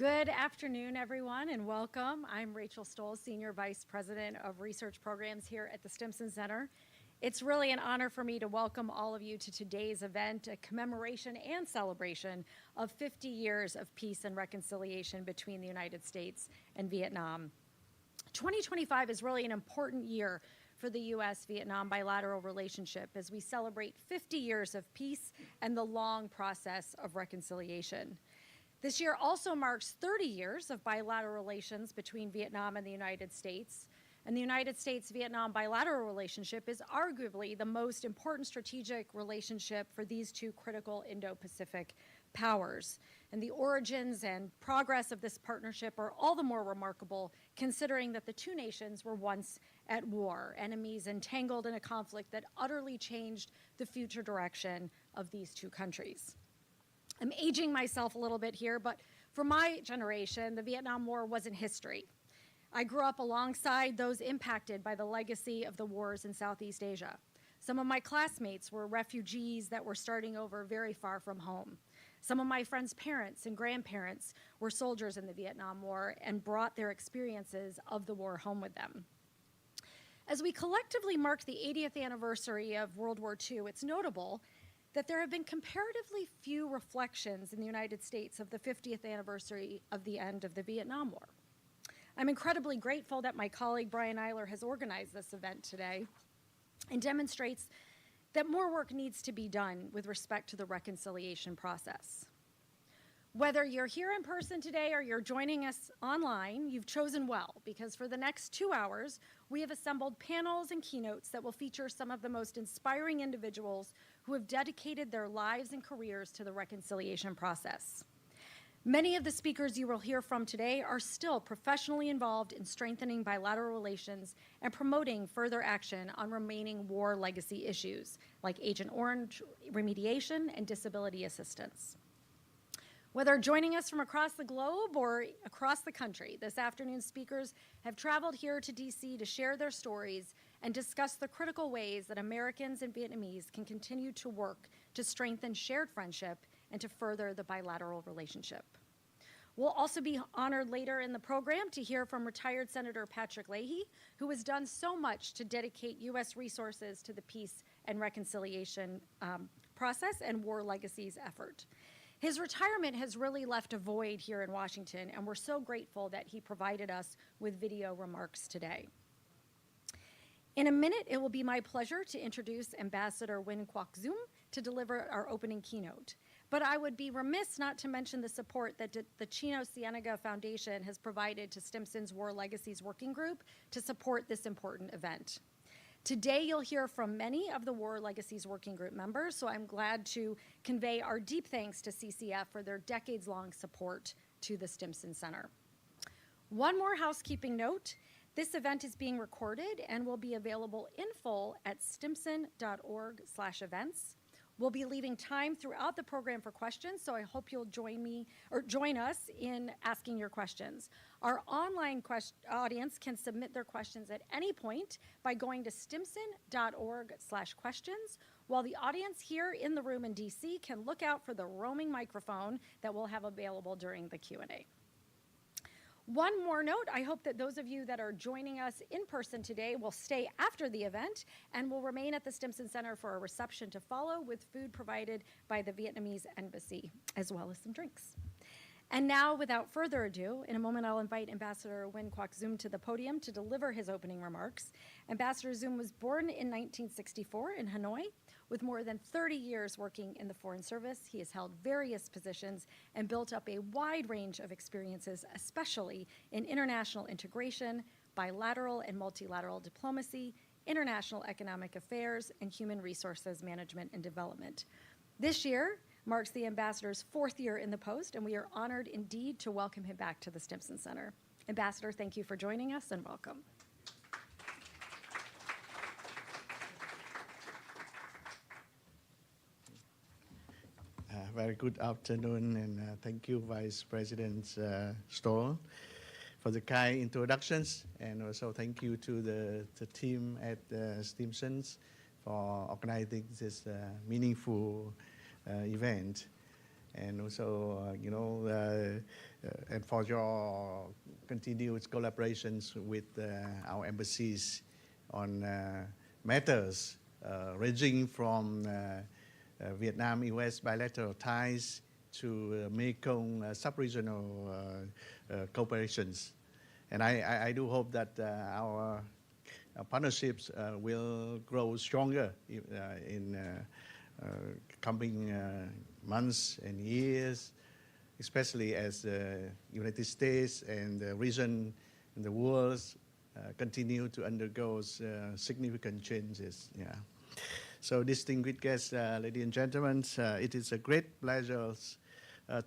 Good afternoon, everyone, and welcome. I'm Rachel Stoll, Senior Vice President of Research Programs here at the Stimson Center. It's really an honor for me to welcome all of you to today's event, a commemoration and celebration of 50 years of peace and reconciliation between the United States and Vietnam. 2025 is really an important year for the U.S.-Vietnam bilateral relationship as we celebrate 50 years of peace and the long process of reconciliation. This year also marks 30 years of bilateral relations between Vietnam and the United States. And the United States-Vietnam bilateral relationship is arguably the most important strategic relationship for these two critical Indo-Pacific powers. And the origins and progress of this partnership are all the more remarkable considering that the two nations were once at war, enemies entangled in a conflict that utterly changed the future direction of these two countries. I'm aging myself a little bit here, but for my generation, the Vietnam War wasn't history. I grew up alongside those impacted by the legacy of the wars in Southeast Asia. Some of my classmates were refugees that were starting over very far from home. Some of my friends' parents and grandparents were soldiers in the Vietnam War and brought their experiences of the war home with them. As we collectively mark the 80th anniversary of World War II, it's notable that there have been comparatively few reflections in the United States of the 50th anniversary of the end of the Vietnam War. I'm incredibly grateful that my colleague Brian Eiler has organized this event today and demonstrates that more work needs to be done with respect to the reconciliation process. Whether you're here in person today or you're joining us online, you've chosen well, because for the next 2 hours, we have assembled panels and keynotes that will feature some of the most inspiring individuals who have dedicated their lives and careers to the reconciliation process. Many of the speakers you will hear from today are still professionally involved in strengthening bilateral relations and promoting further action on remaining war legacy issues like Agent Orange remediation and disability assistance. Whether joining us from across the globe or across the country, this afternoon's speakers have traveled here to DC to share their stories and discuss the critical ways that Americans and Vietnamese can continue to work to strengthen shared friendship and to further the bilateral relationship. We'll also be honored later in the program to hear from retired Senator Patrick Leahy, who has done so much to dedicate U.S. resources to the peace and reconciliation process and war legacies effort. His retirement has really left a void here in Washington, and we're so grateful that he provided us with video remarks today. In a minute, it will be my pleasure to introduce Ambassador Nguyen Quoc Zum to deliver our opening keynote. But I would be remiss not to mention the support that the Chino Cienega Foundation has provided to Stimson's War Legacies Working Group to support this important event. Today, you'll hear from many of the War Legacies Working Group members, so I'm glad to convey our deep thanks to CCF for their decades-long support to the Stimson Center. One more housekeeping note. This event is being recorded and will be available in full at stimson.org/events. We'll be leaving time throughout the program for questions, so I hope you'll join us in asking your questions. Our online audience can submit their questions at any point by going to stimson.org/questions, while the audience here in the room in DC can look out for the roaming microphone that we'll have available during the Q&A. One more note, I hope that those of you that are joining us in person today will stay after the event and will remain at the Stimson Center for a reception to follow with food provided by the Vietnamese Embassy, as well as some drinks. And now, without further ado, in a moment I'll invite Ambassador Nguyen Quoc Zum to the podium to deliver his opening remarks. Ambassador Zum was born in 1964 in Hanoi. With more than 30 years working in the Foreign Service, he has held various positions and built up a wide range of experiences, especially in international integration, bilateral and multilateral diplomacy, international economic affairs, and human resources management and development. This year marks the ambassador's 4th year in the post, and we are honored indeed to welcome him back to the Stimson Center. Ambassador, thank you for joining us and welcome. Very good afternoon, and thank you, Vice President Stoll, for the kind introductions, and also thank you to the team at Stimson's for organizing this meaningful event. and also, and for your continued collaborations with our embassies on matters ranging from Vietnam-U.S. bilateral ties to Mekong sub-regional cooperations. And I do hope that our partnerships will grow stronger in coming months and years, especially as the United States and the region and the world continue to undergo significant changes. Yeah. So distinguished guests, ladies and gentlemen, it is a great pleasure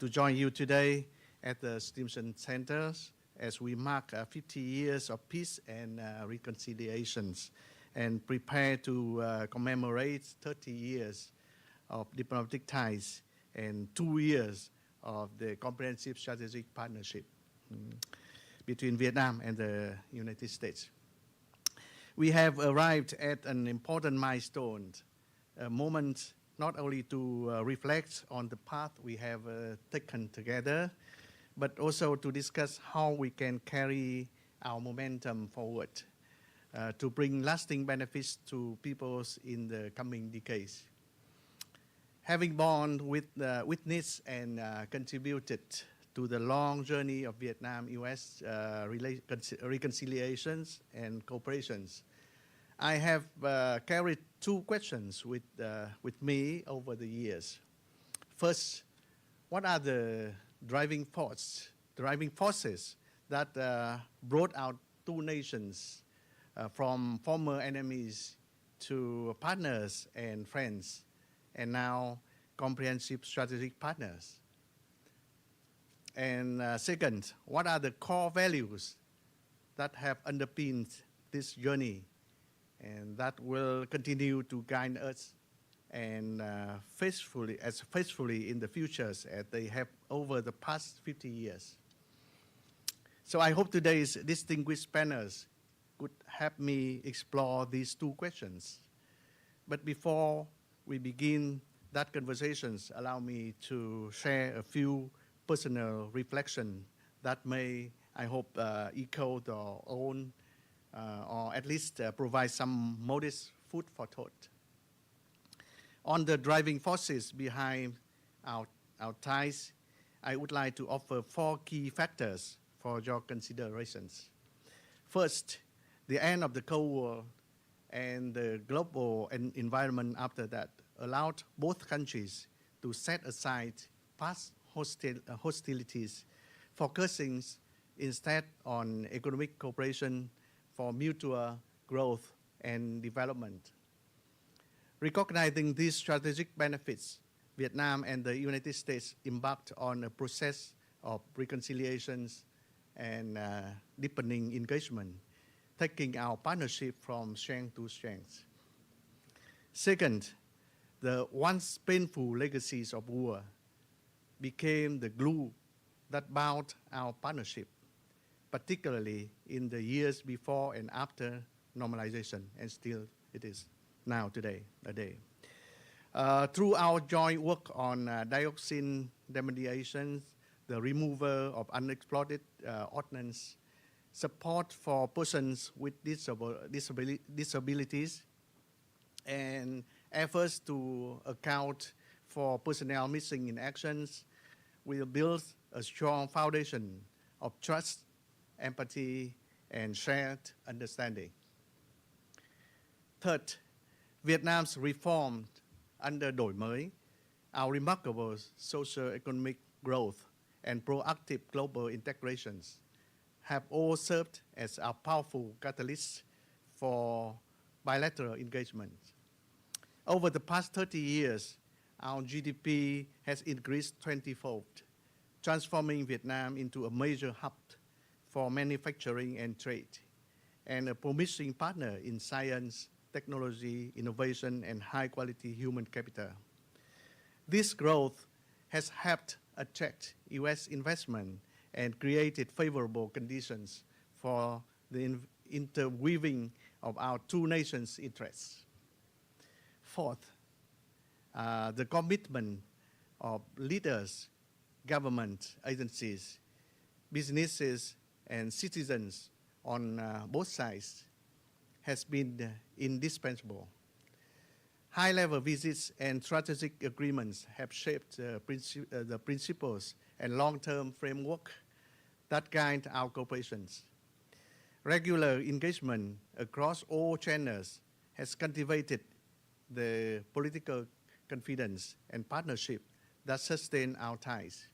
to join you today at the Stimson Center as we mark 50 years of peace and reconciliations and prepare to commemorate 30 years of diplomatic ties and 2 years of the comprehensive strategic partnership between Vietnam and the United States. We have arrived at an important milestone, a moment not only to reflect on the path we have taken together, but also to discuss how we can carry our momentum forward to bring lasting benefits to peoples in the coming decades. Having borne witness and contributed to the long journey of Vietnam-U.S. reconciliations and cooperations, I have carried 2 questions with me over the years. First, what are the driving forces that brought our 2 nations from former enemies to partners and friends, and now comprehensive strategic partners? And second, what are the core values that have underpinned this journey and that will continue to guide us and faithfully in the futures as they have over the past 50 years? So I hope today's distinguished panels could help me explore these 2 questions. But before we begin that conversations, allow me to share a few personal reflections that may, I hope, echo our own or at least provide some modest food for thought. On the driving forces behind our ties, I would like to offer 4 key factors for your considerations. First, the end of the Cold War and the global environment after that allowed both countries to set aside past hostilities, focusing instead on economic cooperation for mutual growth and development. Recognizing these strategic benefits, Vietnam and the United States embarked on a process of reconciliations and deepening engagement, taking our partnership from strength to strength. Second, the once painful legacies of war became the glue that bound our partnership, particularly in the years before and after normalization, and still it is now today. Through our joint work on dioxin remediation, the removal of unexploded ordnance, support for persons with disabilities, and efforts to account for personnel missing in actions, will build a strong foundation of trust, empathy, and shared understanding. Third, Vietnam's reform under đổi mới, our remarkable socio-economic growth, and proactive global integrations have all served as a powerful catalyst for bilateral engagement. Over the past 30 years, our GDP has increased 20-fold, transforming Vietnam into a major hub for manufacturing and trade, and a promising partner in science, technology, innovation, and high-quality human capital. This growth has helped attract U.S. investment and created favorable conditions for the interweaving of our 2 nations' interests. Fourth, the commitment of leaders, government agencies, businesses, and citizens on both sides has been indispensable. High-level visits and strategic agreements have shaped the principles and long-term framework that guide our cooperation. Regular engagement across all channels has cultivated the political confidence and partnership that sustain our ties.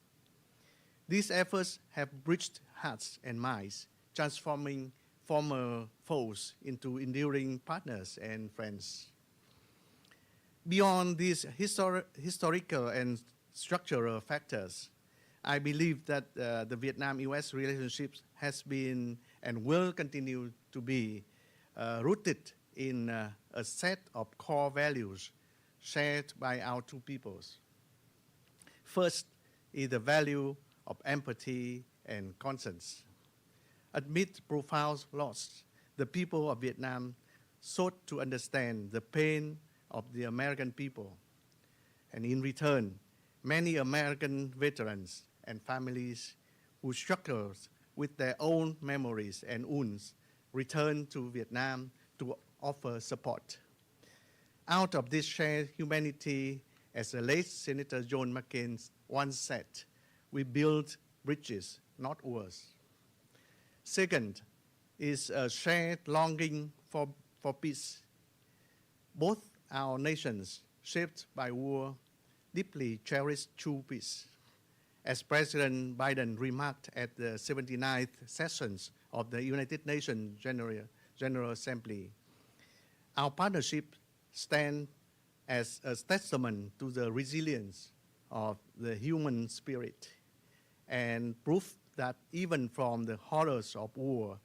These efforts have bridged hearts and minds, transforming former foes into enduring partners and friends. Beyond these historical and structural factors, I believe that the Vietnam-US relationship has been and will continue to be rooted in a set of core values shared by our two peoples. First is the value of empathy and conscience. Amid profound loss, the people of Vietnam sought to understand the pain of the American people. And in return, many American veterans and families who struggle with their own memories and wounds returned to Vietnam to offer support. Out of this shared humanity, as the late Senator John McCain once said, we build bridges, not walls. Second is a shared longing for peace. Both our nations, shaped by war, deeply cherish true peace. As President Biden remarked at the 79th sessions of the United Nations General Assembly, our partnership stands as a testament to the resilience of the human spirit and proof that even from the horrors of war,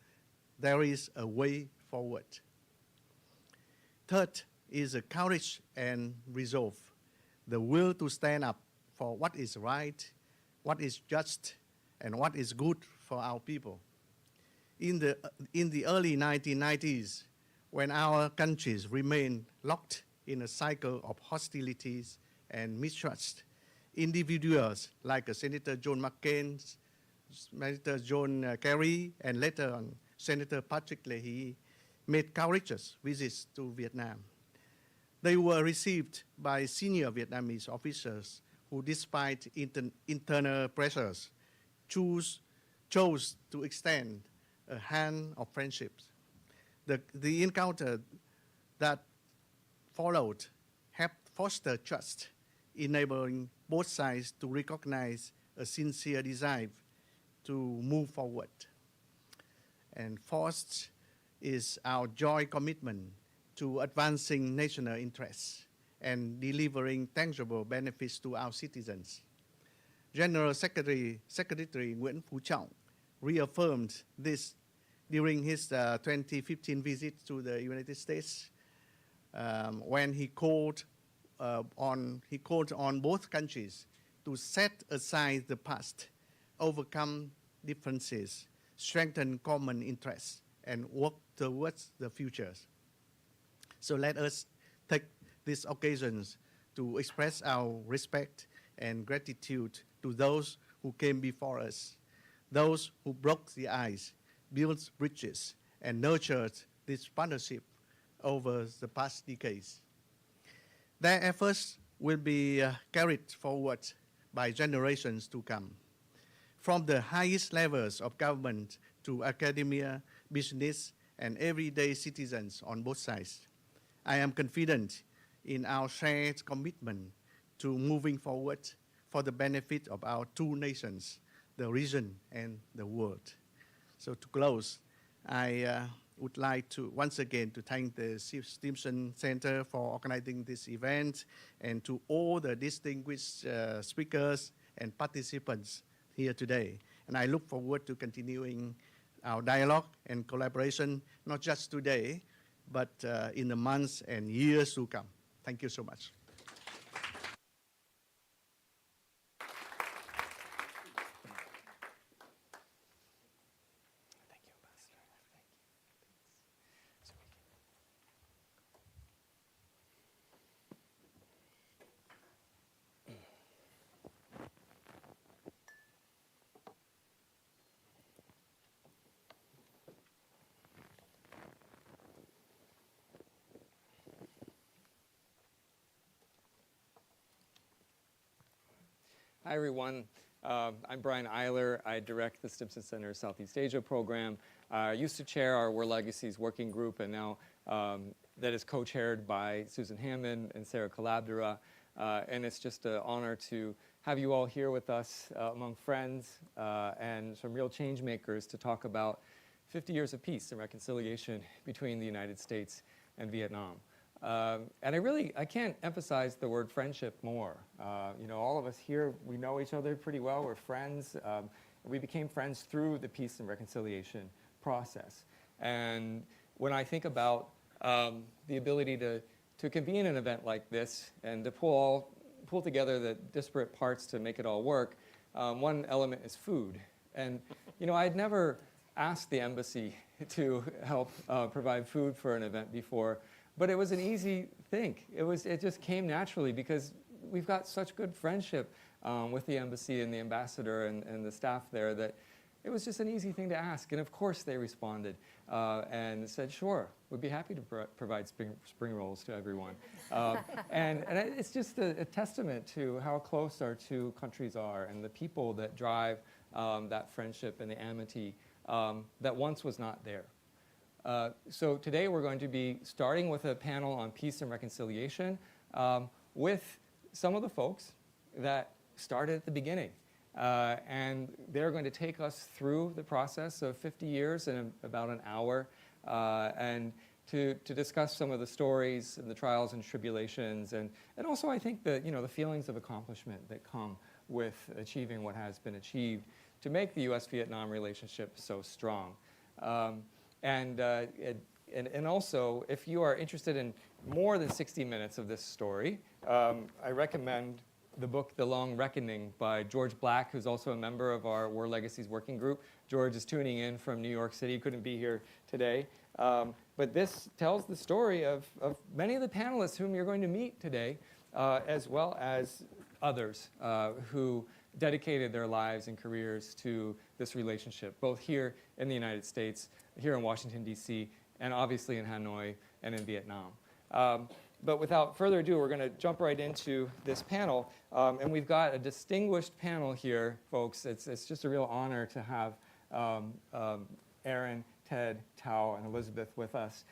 there is a way forward. Third is the courage and resolve, the will to stand up for what is right, what is just, and what is good for our people. In the early 1990s, when our countries remained locked in a cycle of hostilities and mistrust, individuals like Senator John McCain, Senator John Kerry, and later on Senator Patrick Leahy made courageous visits to Vietnam. They were received by senior Vietnamese officers who, despite internal pressures, chose to extend a hand of friendship. The encounter that followed helped foster trust, enabling both sides to recognize a sincere desire to move forward. And fourth is our joint commitment to advancing national interests and delivering tangible benefits to our citizens. General Secretary Nguyễn Phú Trọng reaffirmed this during his 2015 visit to the United States when he called on both countries to set aside the past, overcome differences, strengthen common interests, and work towards the future. So let us take these occasions to express our respect and gratitude to those who came before us, those who broke the ice, built bridges, and nurtured this partnership over the past decades. Their efforts will be carried forward by generations to come. From the highest levels of government to academia, business, and everyday citizens on both sides, I am confident in our shared commitment to moving forward for the benefit of our two nations, the region and the world. So to close, I would like to once again to thank the Stimson Center for organizing this event and to all the distinguished speakers and participants here today. And I look forward to continuing our dialogue and collaboration, not just today, but in the months and years to come. Thank you so much. Hi, everyone. I'm Brian Eiler. I direct the Stimson Center Southeast Asia program. I used to chair our War Legacies working group, and now that is co-chaired by Susan Hammond and Sarah Calabdura. And it's just an honor to have you all here with us among friends and some real change makers to talk about 50 years of peace and reconciliation between the United States and Vietnam. And I can't emphasize the word friendship more. All of us here, we know each other pretty well. We're friends. We became friends through the peace and reconciliation process. And when I think about the ability to convene an event like this and to pull together the disparate parts to make it all work, one element is food. And I'd never asked the embassy to help provide food for an event before, but it was an easy thing. It just came naturally because we've got such good friendship with the embassy and the ambassador and the staff there that it was just an easy thing to ask. And of course they responded and said, sure, we'd be happy to provide spring rolls to everyone. And it's just a testament to how close our two countries are and the people that drive that friendship and the amity that once was not there. So today we're going to be starting with a panel on peace and reconciliation with some of the folks that started at the beginning. And they're going to take us through the process of 50 years in about an hour and to discuss some of the stories and the trials and tribulations and also I think the feelings of accomplishment that come with achieving what has been achieved to make the U.S.-Vietnam relationship so strong. And also, if you are interested in more than 60 minutes of this story, I recommend the book The Long Reckoning by George Black, who's also a member of our War Legacies working group. George is tuning in from New York City, couldn't be here today. But this tells the story of many of the panelists whom you're going to meet today, as well as others who dedicated their lives and careers to this relationship, both here in the United States, here in Washington, D.C., and obviously in Hanoi and in Vietnam. But without further ado, we're going to jump right into this panel. And we've got a distinguished panel here, folks. It's just a real honor to have Aaron, Ted, Tao, and Elizabeth with us.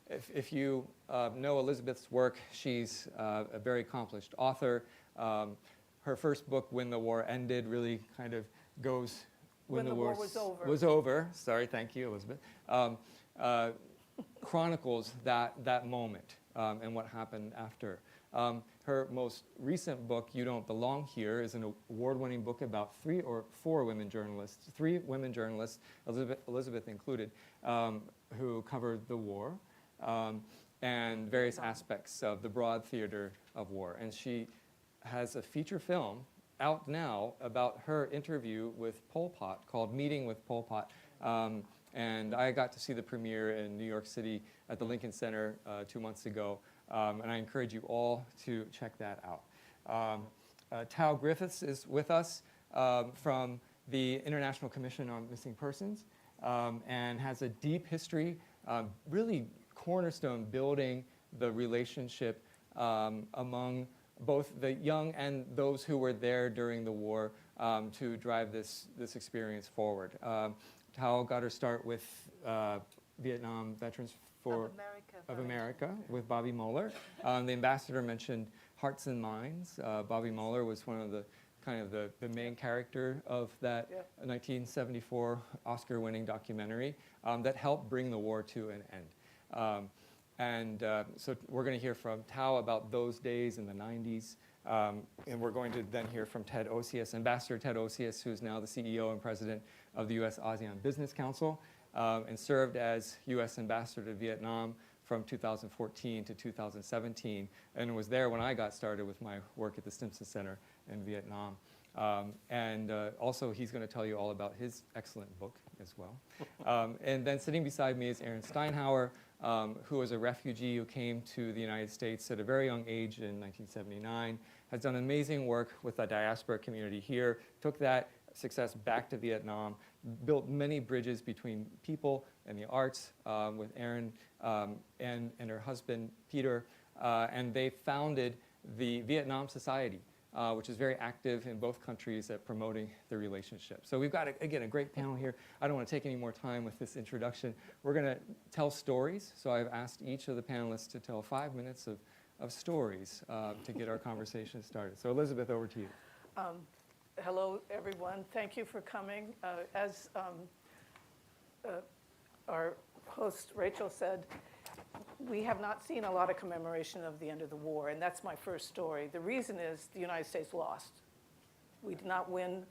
If you know Elizabeth's work, she's a very accomplished author. Her first book, When the War Ended, really kind of goes when the war was over. Sorry, thank you, Elizabeth. Chronicles that moment and what happened after. Her most recent book, You Don't Belong Here, is an award-winning book about three women journalists, Elizabeth included, who covered the war and various aspects of the broad theater of war. And she has a feature film out now about her interview with Pol Pot called Meeting with Pol Pot. And I got to see the premiere in New York City at the Lincoln Center 2 months ago. And I encourage you all to check that out. Tao Griffiths is with us from the International Commission on Missing Persons and has a deep history, really cornerstone building the relationship among both the young and those who were there during the war to drive this experience forward. Tao got her start with Vietnam Veterans of America with Bobby Moeller. The ambassador mentioned Hearts and Minds. Bobby Moeller was one of the the main character of that 1974 Oscar-winning documentary that helped bring the war to an end. So we're going to hear from Tao about those days in the 90s. And we're going to then hear from Ted Osius, Ambassador Ted Osius, who's now the CEO and president of the U.S. ASEAN Business Council and served as U.S. Ambassador to Vietnam from 2014 to 2017 and was there when I got started with my work at the Stimson Center in Vietnam. Also, he's going to tell you all about his excellent book as well. And then sitting beside me is Aaron Steinhauer, who was a refugee who came to the United States at a very young age in 1979, has done amazing work with the diaspora community here, took that success back to Vietnam, built many bridges between people and the arts with Aaron and her husband, Peter, and they founded the Vietnam Society which is very active in both countries at promoting the relationship. So we've got, again, a great panel here. I don't want to take any more time with this introduction. We're going to tell stories. So I've asked each of the panelists to tell 5 minutes of stories to get our conversation started. So Elizabeth, over to you. Hello, everyone. Thank you for coming. As our host, Rachel, said, we have not seen a lot of commemoration of the end of the war, and that's my first story. The reason is the United States lost. We did not win,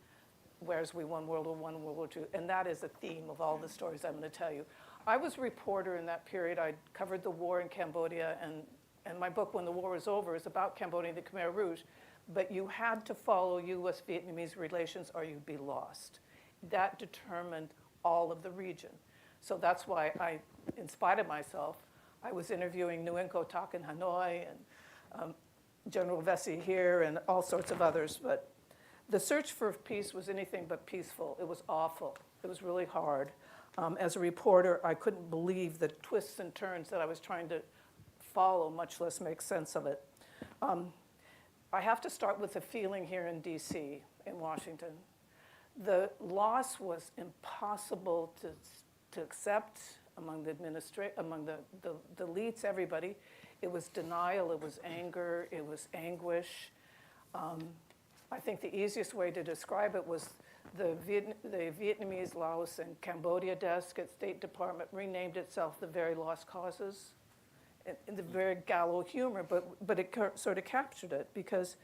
whereas we won World War I and World War II, and that is a theme of all the stories I'm going to tell you. I was a reporter in that period. I covered the war in Cambodia, and my book, When the War Was Over, is about Cambodia and the Khmer Rouge. But you had to follow U.S.-Vietnamese relations or you'd be lost. That determined all of the region. So that's why I, in spite of myself, I was interviewing Nguyen Co Thach in Hanoi and General Vesey here and all sorts of others. But the search for peace was anything but peaceful. It was awful. It was really hard. As a reporter, I couldn't believe the twists and turns that I was trying to follow, much less make sense of it. I have to start with the feeling here in D.C., in Washington. The loss was impossible to accept among the elites, everybody. It was denial, it was anger, it was anguish. I think the easiest way to describe it was the Vietnamese, Laos, and Cambodia desk at State Department renamed itself the Very Lost Causes. In the very gallow humor, but it sort of captured it, because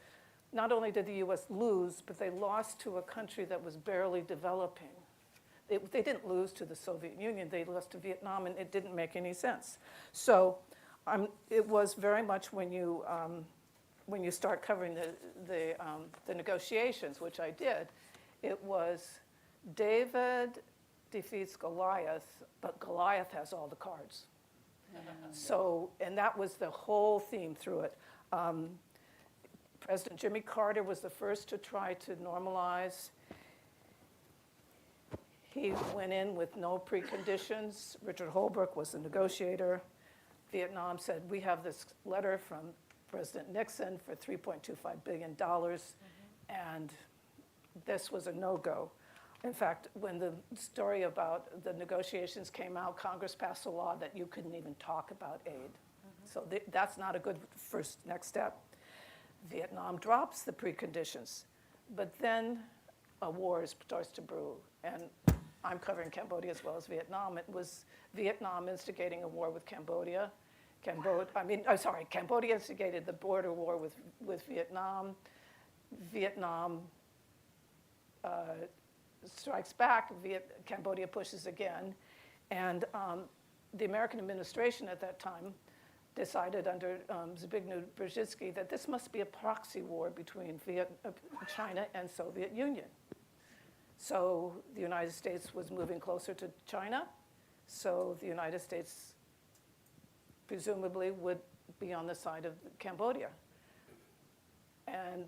not only did the U.S. lose, but they lost to a country that was barely developing. They didn't lose to the Soviet Union, they lost to Vietnam, and it didn't make any sense. So it was very much when you start covering the negotiations, which I did, it was David defeats Goliath, but Goliath has all the cards. So, and that was the whole theme through it. President Jimmy Carter was the first to try to normalize. He went in with no preconditions. Richard Holbrooke was the negotiator. Vietnam said, we have this letter from President Nixon for $3.25 billion, and this was a no-go. In fact, when the story about the negotiations came out, Congress passed a law that you couldn't even talk about aid. So that's not a good next step. Vietnam drops the preconditions, but then a war starts to brew. And I'm covering Cambodia as well as Vietnam. It was Vietnam instigating a war with Cambodia. Cambodia instigated the border war with Vietnam. Vietnam strikes back, Cambodia pushes again, and the American administration at that time decided under Zbigniew Brzezinski that this must be a proxy war between China and Soviet Union. So the United States was moving closer to China, so the United States presumably would be on the side of Cambodia. And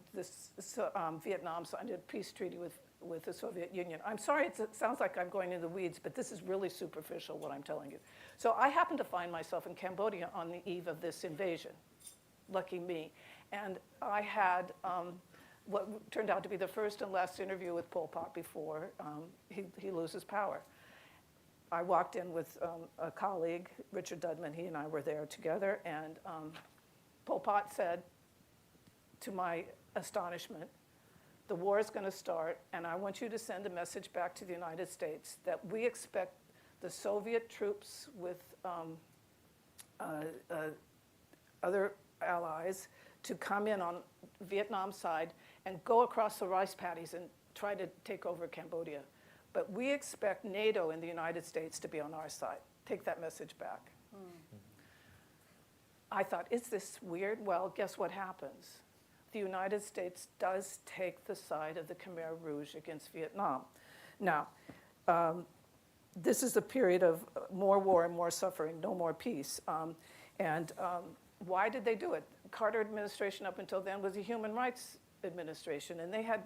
Vietnam signed a peace treaty with the Soviet Union. I'm sorry, it sounds like I'm going into the weeds, but this is really superficial, what I'm telling you. So I happened to find myself in Cambodia on the eve of this invasion. Lucky me. And I had what turned out to be the first and last interview with Pol Pot before he loses power. I walked in with a colleague, Richard Dudman. He and I were there together, and Pol Pot said, to my astonishment, the war is going to start, and I want you to send a message back to the United States that we expect the Soviet troops with other allies to come in on Vietnam's side and go across the rice paddies and try to take over Cambodia. But we expect NATO and the United States to be on our side. Take that message back. I thought, is this weird? Well, guess what happens? The United States does take the side of the Khmer Rouge against Vietnam. Now, this is a period of more war and more suffering, no more peace. Why did they do it? Carter administration up until then was a human rights administration, and they had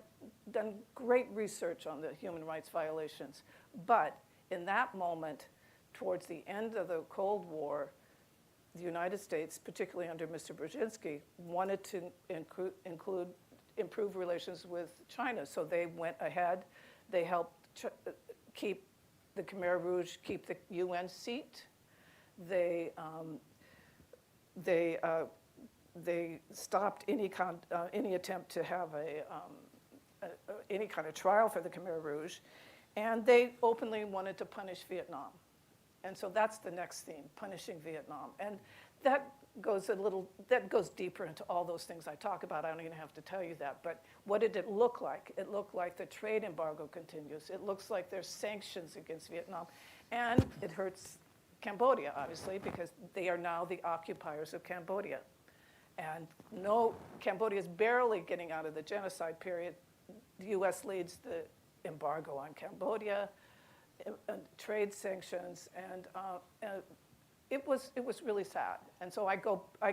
done great research on the human rights violations. But in that moment, towards the end of the Cold War, the United States, particularly under Mr. Brzezinski, wanted to include improve relations with China. So they went ahead. They helped keep the Khmer Rouge, keep the UN seat. They stopped any attempt to have any kind of trial for the Khmer Rouge, and they openly wanted to punish Vietnam. And so that's the next theme, punishing Vietnam. And that goes deeper into all those things I talk about. I don't even have to tell you that. But what did it look like? It looked like the trade embargo continues. It looks like there's sanctions against Vietnam. And it hurts Cambodia, obviously, because they are now the occupiers of Cambodia. And Cambodia is barely getting out of the genocide period. The US leads the embargo on Cambodia, trade sanctions, and it was really sad. And so I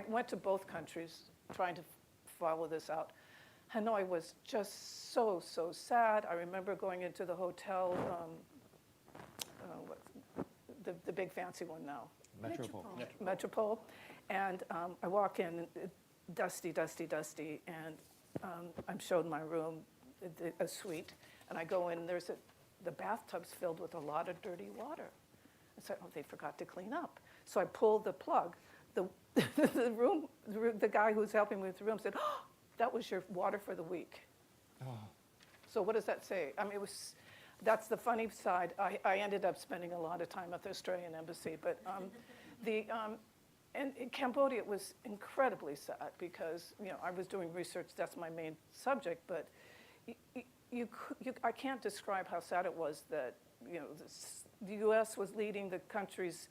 went to both countries trying to follow this out. Hanoi was just so sad. I remember going into the hotel, the big fancy one now. Metropole. And I walk in, dusty, and I'm shown my room, a suite, and I go in, the bathtub's filled with a lot of dirty water. I said, oh, they forgot to clean up. So I pulled the plug. The guy who was helping me with the room said, oh, that was your water for the week. Oh. So what does that say? I mean, that's the funny side. I ended up spending a lot of time at the Australian embassy, but and in Cambodia, it was incredibly sad because, I was doing research, that's my main subject, but I can't describe how sad it was that, the US was leading the countries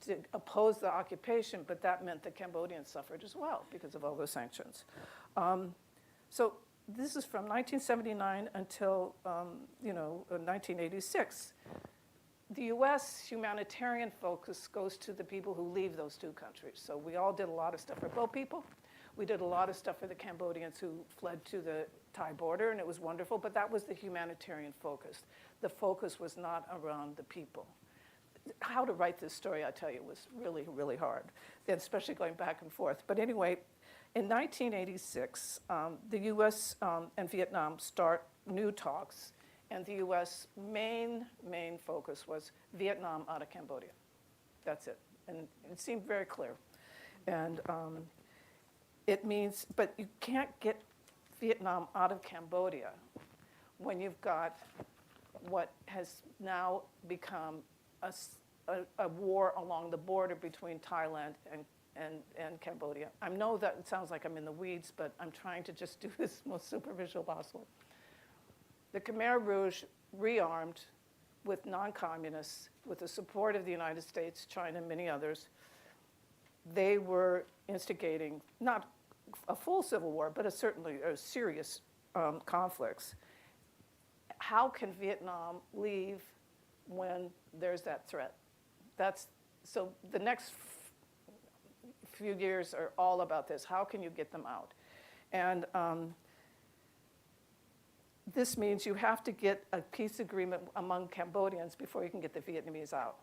to oppose the occupation, but that meant the Cambodians suffered as well because of all those sanctions. So this is from 1979 until, 1986. The US humanitarian focus goes to the people who leave those two countries. So we all did a lot of stuff for both people. We did a lot of stuff for the Cambodians who fled to the Thai border, and it was wonderful, but that was the humanitarian focus. The focus was not around the people. How to write this story, I tell you, was really, really hard, especially going back and forth. But anyway, in 1986, the US and Vietnam start new talks, and the US main focus was Vietnam out of Cambodia. That's it. And it seemed very clear. And it means, but you can't get Vietnam out of Cambodia when you've got what has now become a war along the border between Thailand and Cambodia. I know that it sounds like I'm in the weeds, but I'm trying to just do this most superficial possible. The Khmer Rouge rearmed with non-communists, with the support of the United States, China, and many others. They were instigating not a full civil war, but certainly serious conflicts. How can Vietnam leave when there's that threat? So the next few years are all about this. How can you get them out? And this means you have to get a peace agreement among Cambodians before you can get the Vietnamese out.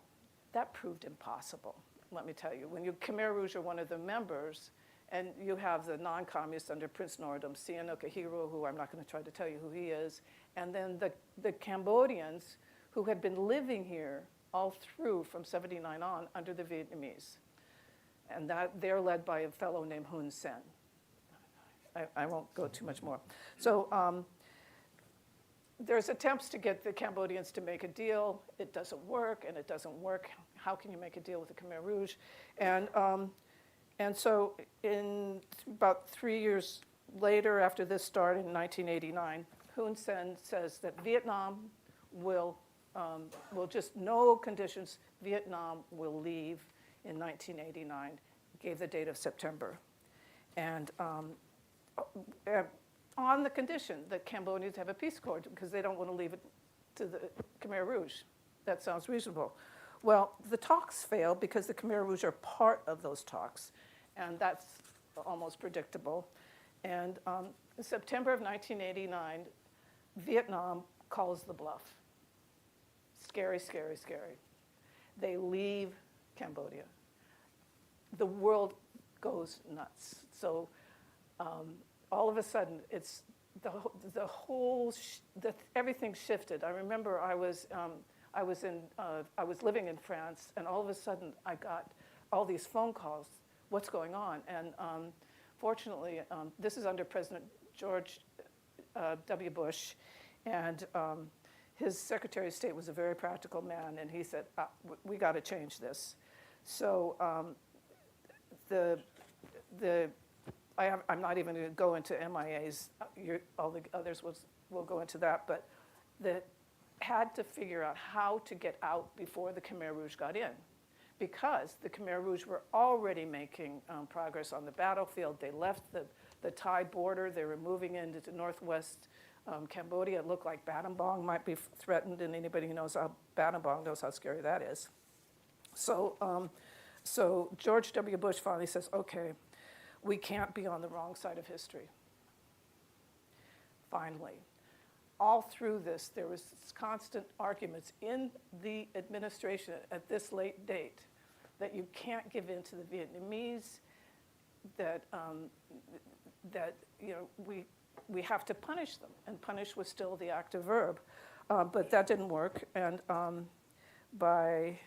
That proved impossible, let me tell you. When Khmer Rouge are one of the members, and you have the non-communists under Prince Norodom, Sihanoukvahiro, who I'm not going to try to tell you who he is, and then the Cambodians who had been living here all through from 79 on under the Vietnamese. And they're led by a fellow named Hun Sen. I won't go too much more. So there's attempts to get the Cambodians to make a deal. It doesn't work, and it doesn't work. How can you make a deal with the Khmer Rouge? And so in about 3 years later, after this started in 1989, Hun Sen says that Vietnam will just, no conditions, Vietnam will leave in 1989, gave the date of September. And on the condition that Cambodians have a peace accord, because they don't want to leave it to the Khmer Rouge. That sounds reasonable. Well, the talks failed because the Khmer Rouge are part of those talks, and that's almost predictable. And in September of 1989, Vietnam calls the bluff. Scary, scary, scary. They leave Cambodia. The world goes nuts. So all of a sudden, it's everything shifted. I remember I was living in France, and all of a sudden I got all these phone calls. What's going on? And fortunately, this is under President George W. Bush, and his Secretary of State was a very practical man, and he said, "We got to change this." So I'm not even going to go into MIAs. All the others will go into that, but had to figure out how to get out before the Khmer Rouge got in, because the Khmer Rouge were already making progress on the battlefield. They left the Thai border. They were moving into northwest Cambodia. It looked like Battambang might be threatened, and anybody who knows Battambang knows how scary that is. So George W. Bush finally says, okay, we can't be on the wrong side of history. Finally. All through this, there was constant arguments in the administration at this late date that you can't give in to the Vietnamese, that we have to punish them, and punish was still the active verb, but that didn't work. And by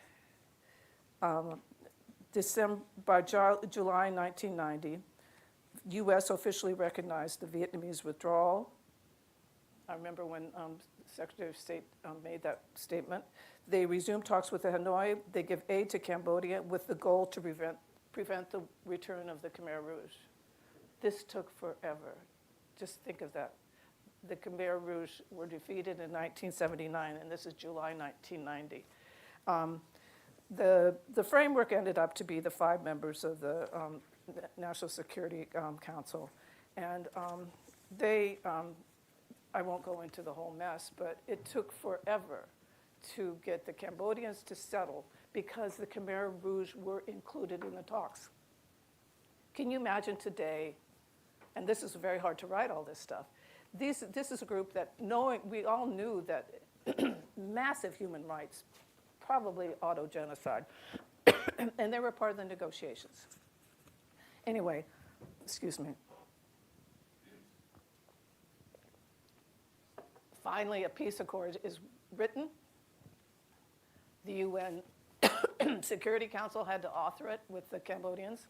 July 1990, U.S. officially recognized the Vietnamese withdrawal. I remember when Secretary of State made that statement. They resumed talks with Hanoi. They give aid to Cambodia with the goal to prevent the return of the Khmer Rouge. This took forever. Just think of that. The Khmer Rouge were defeated in 1979, and this is July 1990. The framework ended up to be the 5 members of the National Security Council. And I won't go into the whole mess, but it took forever to get the Cambodians to settle because the Khmer Rouge were included in the talks. Can you imagine today, and this is very hard to write all this stuff, this is a group that we all knew that massive human rights, probably auto-genocide, and they were part of the negotiations. Anyway, excuse me. Finally, a peace accord is written. The UN Security Council had to author it with the Cambodians.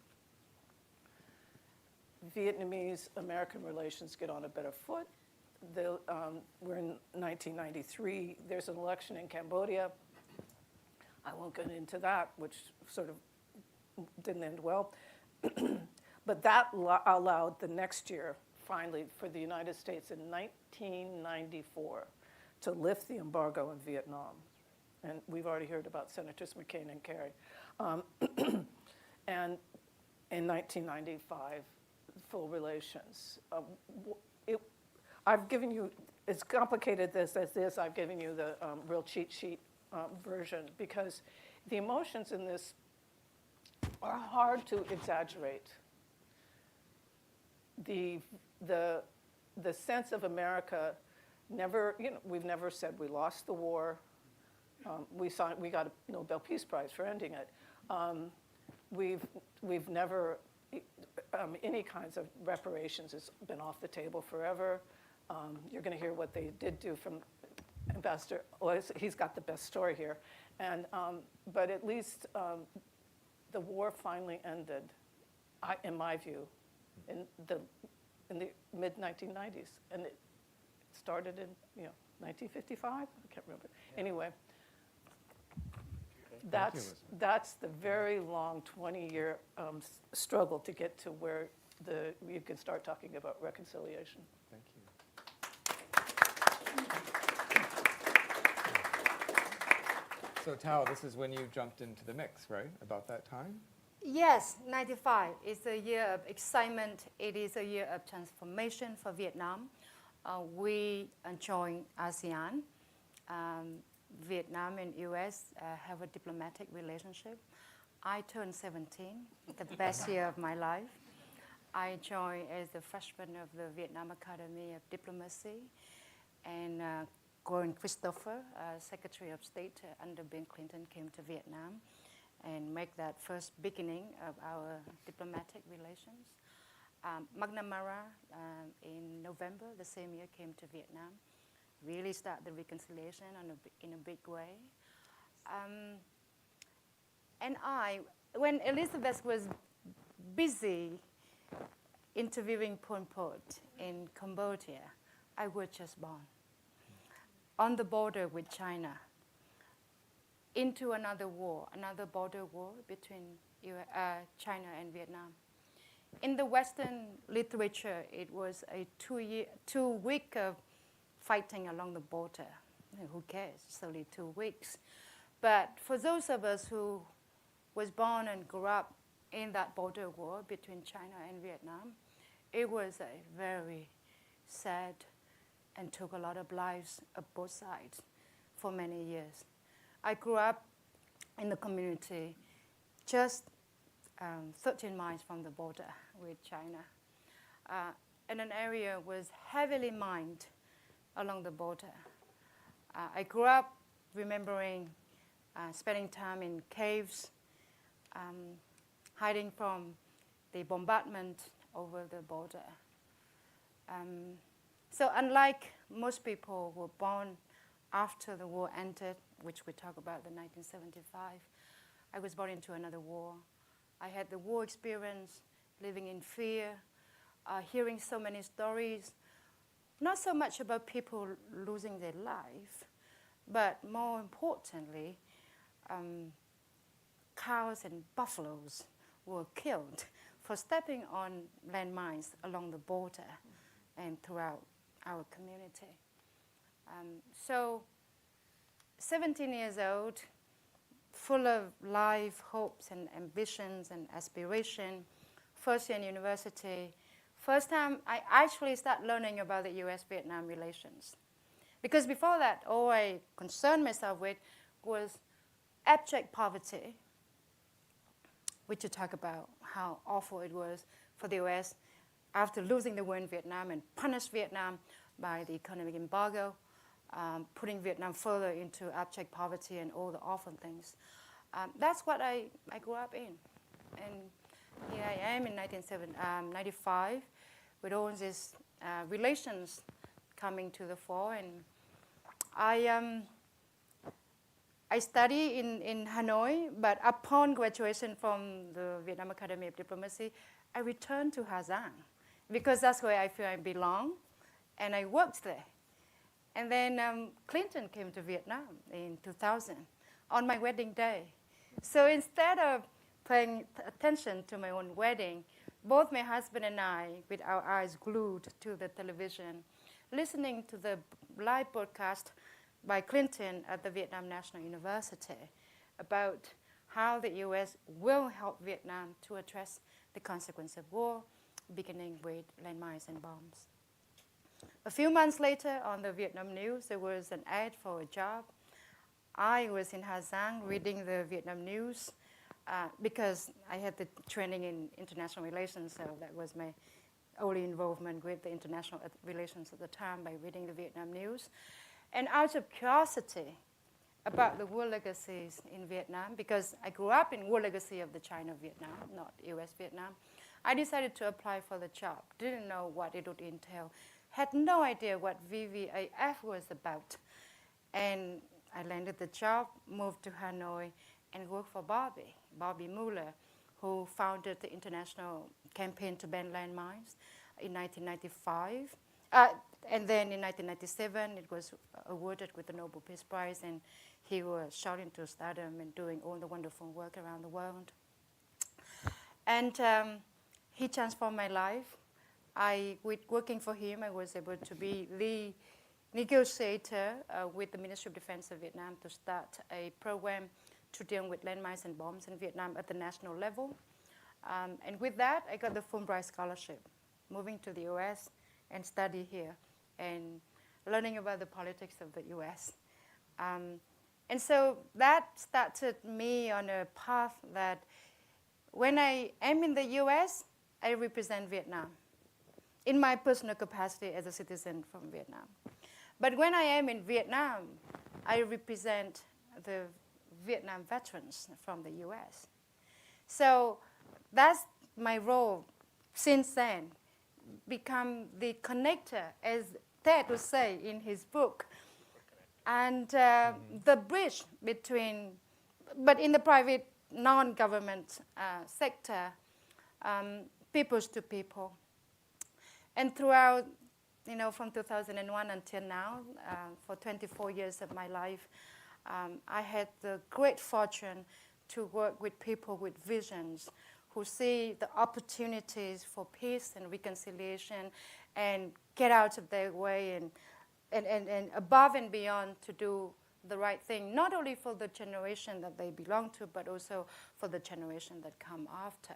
Vietnamese-American relations get on a better foot. We're in 1993. There's an election in Cambodia. I won't get into that, which sort of didn't end well. But that allowed the next year, finally, for the United States in 1994 to lift the embargo in Vietnam. And we've already heard about Senators McCain and Kerry. And in 1995, full relations. I've given you, as complicated as this, I've given you the real cheat sheet version, because the emotions in this are hard to exaggerate. The sense of America never, we've never said we lost the war. We got a Nobel Peace Prize for ending it. We've never, any kinds of reparations has been off the table forever. You're going to hear what they did do from Ambassador. He's got the best story here. And but at least the war finally ended, in my view, in the mid-1990s, and it started in 1955. I can't remember. Yeah. Anyway, that's the very long 20-year struggle to get to where you can start talking about reconciliation. Thank you. So Tao, this is when you jumped into the mix, right? About that time? Yes, 95 is a year of excitement. It is a year of transformation for Vietnam. We joined ASEAN. Vietnam and US have a diplomatic relationship. I turned 17, the best year of my life. I joined as the freshman of the Vietnam Academy of Diplomacy, and Gordon Christopher, Secretary of State under Bill Clinton, came to Vietnam and make that first beginning of our diplomatic relations. McNamara in November the same year came to Vietnam, really started the reconciliation in a big way. And when Elizabeth was busy interviewing Pol Pot in Cambodia, I was just born. On the border with China, into another war, another border war between China and Vietnam. In the Western literature, it was a 2 week of fighting along the border. Who cares? It's only 2 weeks. But for those of us who was born and grew up in that border war between China and Vietnam, it was a very sad and took a lot of lives of both sides for many years. I grew up in the community just 13 miles from the border with China. And an area was heavily mined along the border. I grew up remembering spending time in caves, hiding from the bombardment over the border. So unlike most people who were born after the war ended, which we talk about in 1975, I was born into another war. I had the war experience, living in fear, hearing so many stories, not so much about people losing their life, but more importantly, cows and buffaloes were killed for stepping on landmines along the border and throughout our community. So 17 years old, full of life, hopes and ambitions and aspiration, first year in university, first time I actually started learning about the US-Vietnam relations. Because before that, all I concerned myself with was abject poverty, which you talk about how awful it was for the US after losing the war in Vietnam and punished Vietnam by the economic embargo, putting Vietnam further into abject poverty and all the awful things. That's what I grew up in. And here I am in 1995 with all these relations coming to the fore. And I study in Hanoi, but upon graduation from the Vietnam Academy of Diplomacy, I returned to Ha Giang because that's where I feel I belong, and I worked there. And then Clinton came to Vietnam in 2000 on my wedding day. So instead of paying attention to my own wedding, both my husband and I, with our eyes glued to the television, listening to the live broadcast by Clinton at the Vietnam National University about how the US will help Vietnam to address the consequence of war, beginning with landmines and bombs. A few months later, on the Vietnam News, there was an ad for a job. I was in Ha Giang reading the Vietnam News because I had the training in international relations, so that was my only involvement with the international relations at the time, by reading the Vietnam News. And out of curiosity about the war legacies in Vietnam, because I grew up in war legacy of the China-Vietnam, not US-Vietnam, I decided to apply for the job. Didn't know what it would entail. Had no idea what VVAF was about. And I landed the job, moved to Hanoi, and worked for Bobby Mueller, who founded the international campaign to ban landmines in 1995. And then in 1997, it was awarded with the Nobel Peace Prize, and he was shot into stardom and doing all the wonderful work around the world. And he transformed my life. With working for him, I was able to be the negotiator with the Ministry of Defense of Vietnam to start a program to deal with landmines and bombs in Vietnam at the national level. And with that, I got the Fulbright Scholarship, moving to the US and study here and learning about the politics of the US. And so that started me on a path that when I am in the US, I represent Vietnam in my personal capacity as a citizen from Vietnam. But when I am in Vietnam, I represent the Vietnam veterans from the US. So that's my role since then, become the connector, as Ted would say in his book, and the bridge between, but in the private, non-government sector, peoples to people. And throughout, from 2001 until now, for 24 years of my life, I had the great fortune to work with people with visions who see the opportunities for peace and reconciliation and get out of their way and above and beyond to do the right thing, not only for the generation that they belong to, but also for the generation that come after.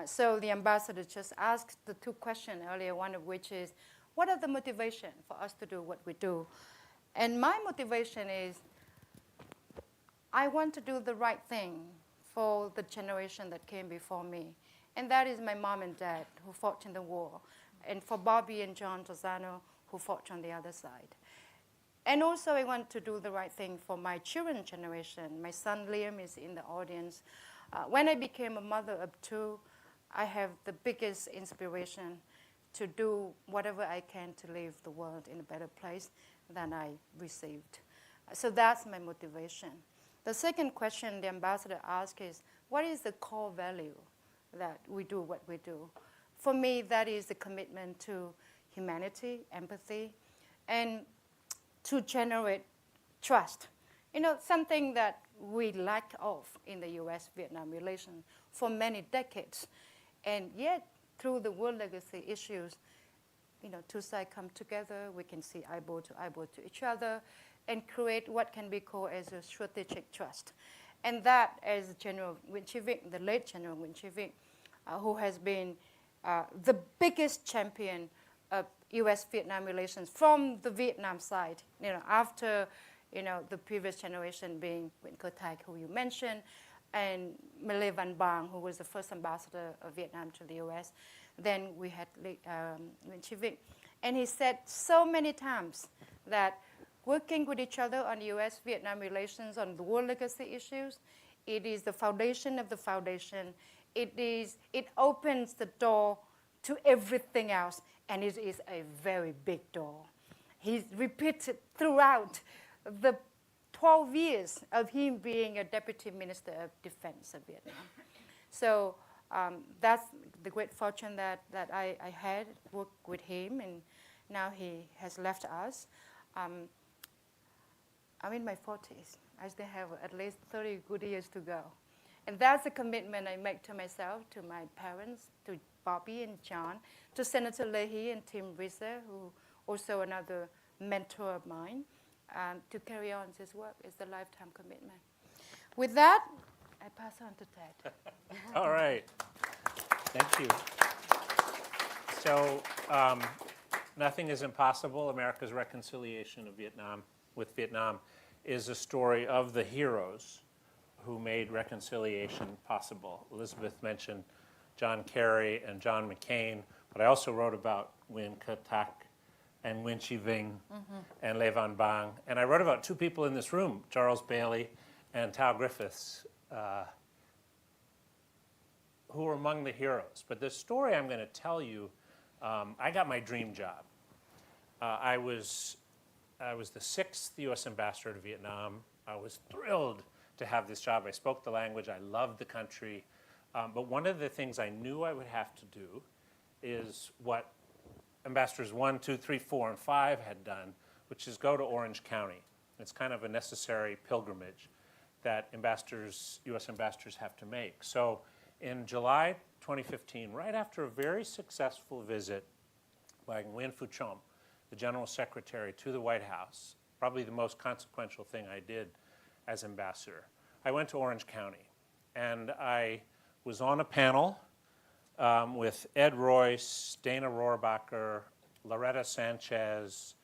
So the ambassador just asked the two questions earlier, one of which is, what are the motivation for us to do what we do? And my motivation is, I want to do the right thing for the generation that came before me. And that is my mom and dad who fought in the war, and for Bobby and John Tosano who fought on the other side. And also I want to do the right thing for my children's generation. My son Liam is in the audience. When I became a mother of two, I have the biggest inspiration to do whatever I can to leave the world in a better place than I received. So that's my motivation. The second question the ambassador asked is, what is the core value that we do what we do? For me, that is the commitment to humanity, empathy, and to generate trust. Something that we lack of in the U.S.-Vietnam relation for many decades. And yet, through the world legacy issues, two sides come together, we can see eyeball to each other, and create what can be called as a strategic trust. And that, as General Nguyen Chi Vic, the late General Nguyen Chi Vic, who has been the biggest champion of U.S.-Vietnam relations from the Vietnam side, after the previous generation being Nguyễn Cơ Thạch, who you mentioned, and Lê Văn Bang, who was the first ambassador of Vietnam to the U.S. Then we had Nguyen Chi Vic. And he said so many times that working with each other on U.S.-Vietnam relations, on the world legacy issues, it is the foundation of the foundation. It opens the door to everything else, and it is a very big door. He's repeated throughout the 12 years of him being a Deputy Minister of Defense of Vietnam. So that's the great fortune that I had, worked with him, and now he has left us. I'm in my 40s. I still have at least 30 good years to go. And that's the commitment I make to myself, to my parents, to Bobby and John, to Senator Leahy and Tim Rizza, who also another mentor of mine, to carry on this work. It's a lifetime commitment. With that, I pass on to Ted. All right. Thank you. So, Nothing is Impossible, America's Reconciliation of Vietnam with Vietnam is a story of the heroes who made reconciliation possible. Elizabeth mentioned John Kerry and John McCain, but I also wrote about Nguyen Cơ Thach and Nguyen Chi Vinh and Lê Văn Bang. And I wrote about two people in this room, Charles Bailey and Tao Griffiths, who were among the heroes. But the story I'm going to tell you, I got my dream job. I was the 6th U.S. ambassador to Vietnam. I was thrilled to have this job. I spoke the language. I loved the country. But one of the things I knew I would have to do is what ambassadors 1, 2, 3, 4, and 5 had done, which is go to Orange County. It's kind of a necessary pilgrimage that U.S. ambassadors have to make. So in July 2015, right after a very successful visit by Nguyen Phu Trong, the General Secretary, to the White House, probably the most consequential thing I did as ambassador, I went to Orange County. And I was on a panel with Ed Royce, Dana Rohrabacher, Loretta Sanchez,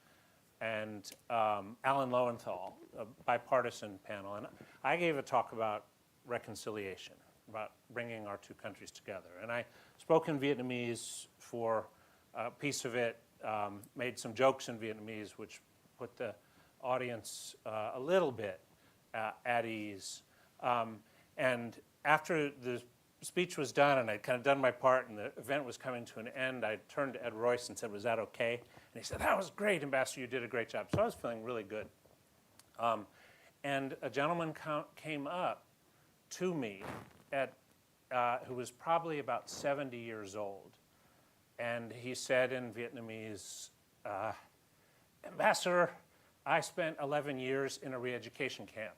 and Alan Lowenthal, a bipartisan panel. And I gave a talk about reconciliation, about bringing our two countries together. And I spoke in Vietnamese for a piece of it, made some jokes in Vietnamese, which put the audience a little bit at ease. And after the speech was done and I'd kind of done my part and the event was coming to an end, I turned to Ed Royce and said, was that okay? And he said, that was great, Ambassador, you did a great job. So I was feeling really good. And a gentleman came up to me who was probably about 70 years old. And he said in Vietnamese, Ambassador, I spent 11 years in a re-education camp.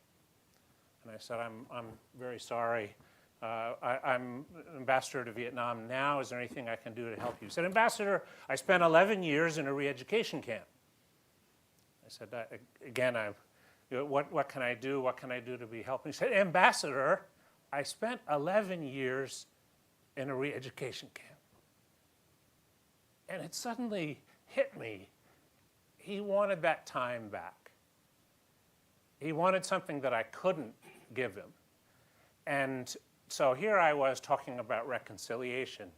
And I said, I'm very sorry. I'm ambassador to Vietnam now. Is there anything I can do to help you? He said, Ambassador, I spent 11 years in a re-education camp. I said, again, what can I do? What can I do to be helping? He said, Ambassador, I spent 11 years in a re-education camp. And it suddenly hit me. He wanted that time back. He wanted something that I couldn't give him. And so here I was talking about reconciliation.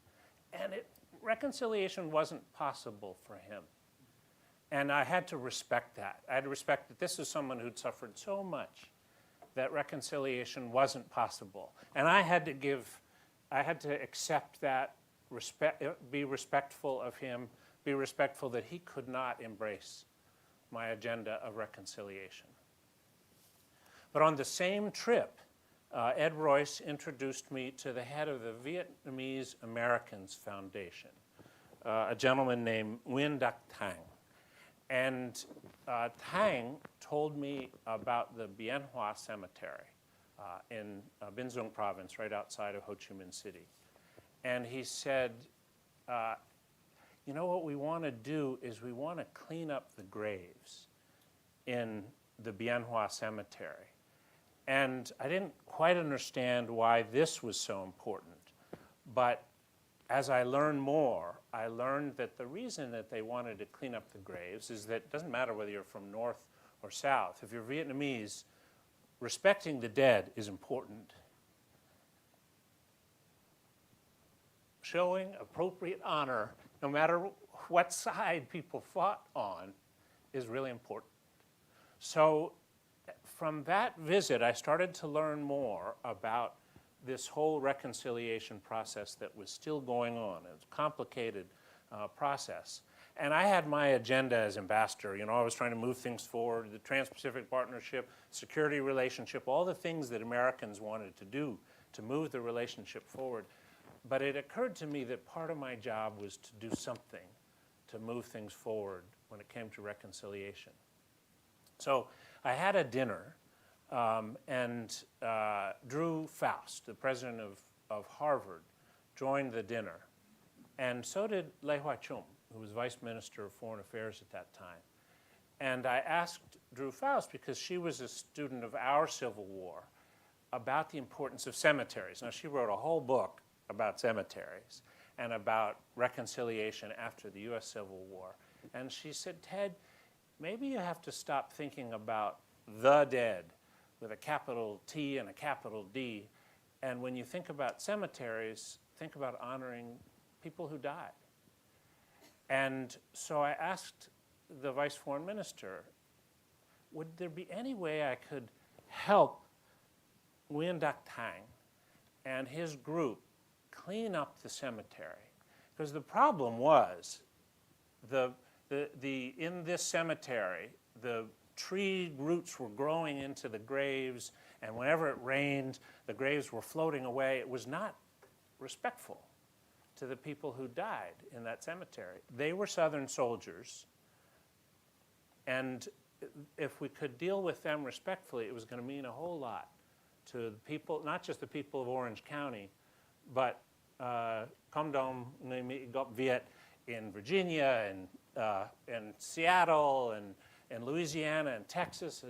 And reconciliation wasn't possible for him. And I had to respect that. I had to respect that this is someone who'd suffered so much that reconciliation wasn't possible. And I had to accept that, be respectful of him, be respectful that he could not embrace my agenda of reconciliation. But on the same trip, Ed Royce introduced me to the head of the Vietnamese Americans Foundation, a gentleman named Nguyen Duc Thang. And Thang told me about the Bien Hoa Cemetery in Binh Duong province, right outside of Ho Chi Minh City. And he said, you know what we want to do is we want to clean up the graves in the Bien Hoa Cemetery. And I didn't quite understand why this was so important. But as I learned more, I learned that the reason that they wanted to clean up the graves is that it doesn't matter whether you're from north or south. If you're Vietnamese, respecting the dead is important. Showing appropriate honor, no matter what side people fought on, is really important. So from that visit, I started to learn more about this whole reconciliation process that was still going on. It was a complicated process. And I had my agenda as ambassador. You know, I was trying to move things forward, the Trans-Pacific Partnership, security relationship, all the things that Americans wanted to do to move the relationship forward. But it occurred to me that part of my job was to do something to move things forward when it came to reconciliation. So I had a dinner, and Drew Faust, the president of Harvard, joined the dinner. And so did Lê Hoài Trung, who was vice minister of foreign affairs at that time. And I asked Drew Faust, because she was a student of our Civil War, about the importance of cemeteries. Now, she wrote a whole book about cemeteries and about reconciliation after the US Civil War. And she said, Ted, maybe you have to stop thinking about the dead with a capital T and a capital D. And when you think about cemeteries, think about honoring people who died. And so I asked the vice foreign minister, would there be any way I could help Nguyen Duc Thang and his group clean up the cemetery? Because the problem was, in this cemetery, the tree roots were growing into the graves, and whenever it rained, the graves were floating away. It was not respectful to the people who died in that cemetery. They were Southern soldiers, and if we could deal with them respectfully, it was going to mean a whole lot to the people, not just the people of Orange County, but Công Dom Ngọc Viet in Virginia and Seattle and Louisiana and Texas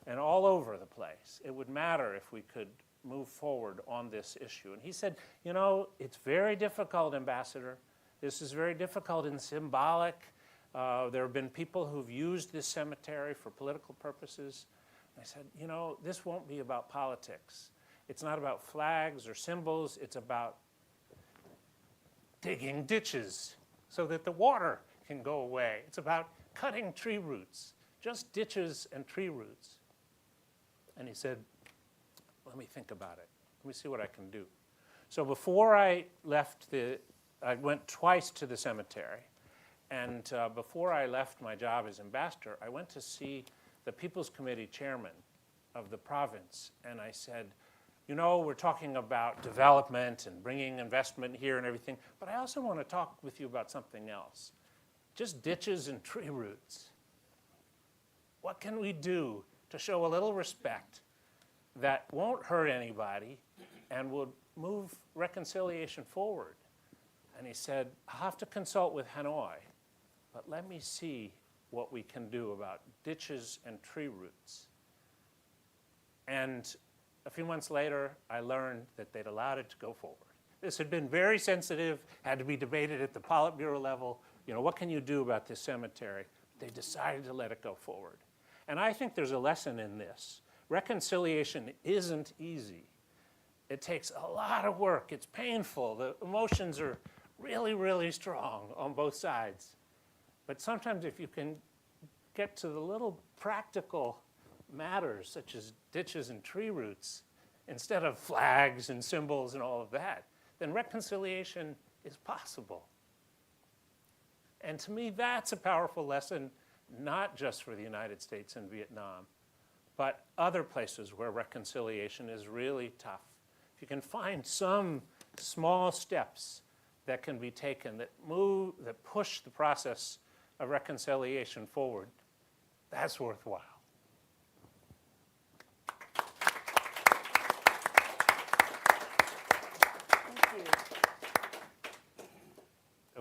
and all over the place. It would matter if we could move forward on this issue. And he said, you know, it's very difficult, Ambassador. This is very difficult and symbolic. There have been people who've used this cemetery for political purposes. I said, you know, this won't be about politics. It's not about flags or symbols. It's about digging ditches so that the water can go away. It's about cutting tree roots, just ditches and tree roots. And he said, let me think about it. Let me see what I can do. So before I left I went twice to the cemetery. And before I left my job as ambassador, I went to see the People's Committee chairman of the province. And I said, you know, we're talking about development and bringing investment here and everything, but I also want to talk with you about something else. Just ditches and tree roots. What can we do to show a little respect that won't hurt anybody and will move reconciliation forward? And he said, I'll have to consult with Hanoi, but let me see what we can do about ditches and tree roots. And a few months later, I learned that they'd allowed it to go forward. This had been very sensitive, had to be debated at the Politburo level. You know, what can you do about this cemetery? They decided to let it go forward. And I think there's a lesson in this. Reconciliation isn't easy. It takes a lot of work. It's painful. The emotions are really, really strong on both sides. But sometimes if you can get to the little practical matters, such as ditches and tree roots, instead of flags and symbols and all of that, then reconciliation is possible. And to me, that's a powerful lesson, not just for the United States and Vietnam, but other places where reconciliation is really tough. If you can find some small steps that can be taken that push the process of reconciliation forward, that's worthwhile. Thank you.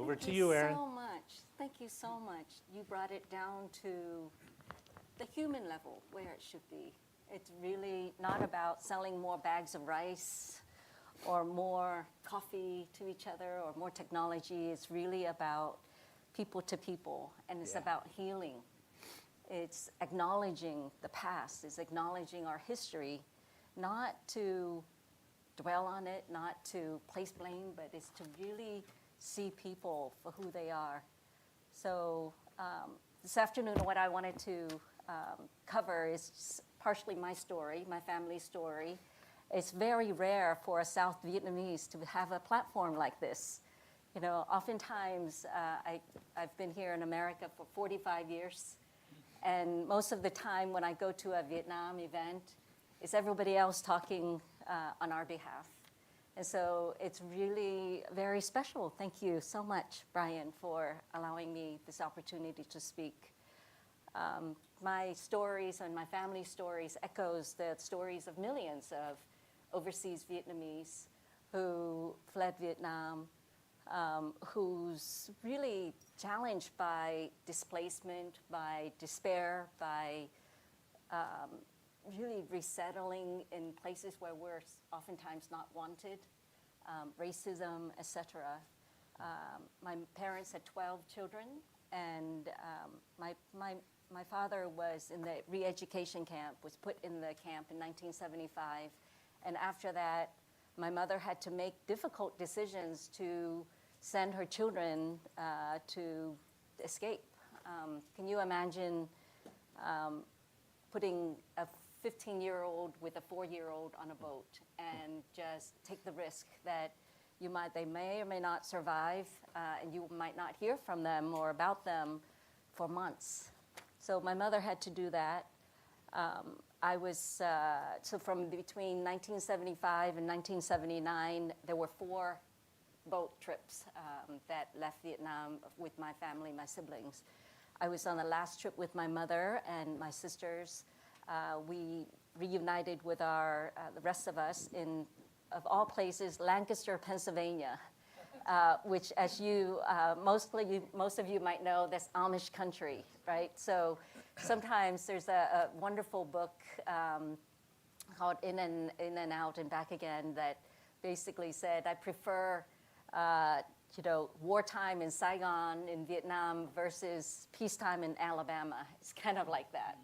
Over to you, Erin. Thank you so much. Thank you so much. You brought it down to the human level where it should be. It's really not about selling more bags of rice or more coffee to each other or more technology. It's really about people to people, and it's about healing. It's acknowledging the past, it's acknowledging our history, not to dwell on it, not to place blame, but it's to really see people for who they are. So this afternoon, what I wanted to cover is partially my story, my family's story. It's very rare for a South Vietnamese to have a platform like this. You know, oftentimes I've been here in America for 45 years, and most of the time when I go to a Vietnam event, it's everybody else talking on our behalf. And so it's really very special. Thank you so much, Brian, for allowing me this opportunity to speak. My stories and my family's stories echoes the stories of millions of overseas Vietnamese who fled Vietnam, who's really challenged by displacement, by despair, by really resettling in places where we're oftentimes not wanted, racism, etc. My parents had 12 children, and my father was in the re-education camp, was put in the camp in 1975, and after that, my mother had to make difficult decisions to send her children to escape. Can you imagine putting a 15-year-old with a 4-year-old on a boat and just take the risk that they may or may not survive, and you might not hear from them or about them for months. So my mother had to do that. So from between 1975 and 1979, there were 4 boat trips that left Vietnam with my family, my siblings. I was on the last trip with my mother and my sisters. We reunited with the rest of us in, of all places, Lancaster, Pennsylvania, which, as most of you might know, that's Amish country, right? So sometimes there's a wonderful book called In and Out and Back Again that basically said, I prefer wartime in Saigon in Vietnam versus peacetime in Alabama. It's kind of like that.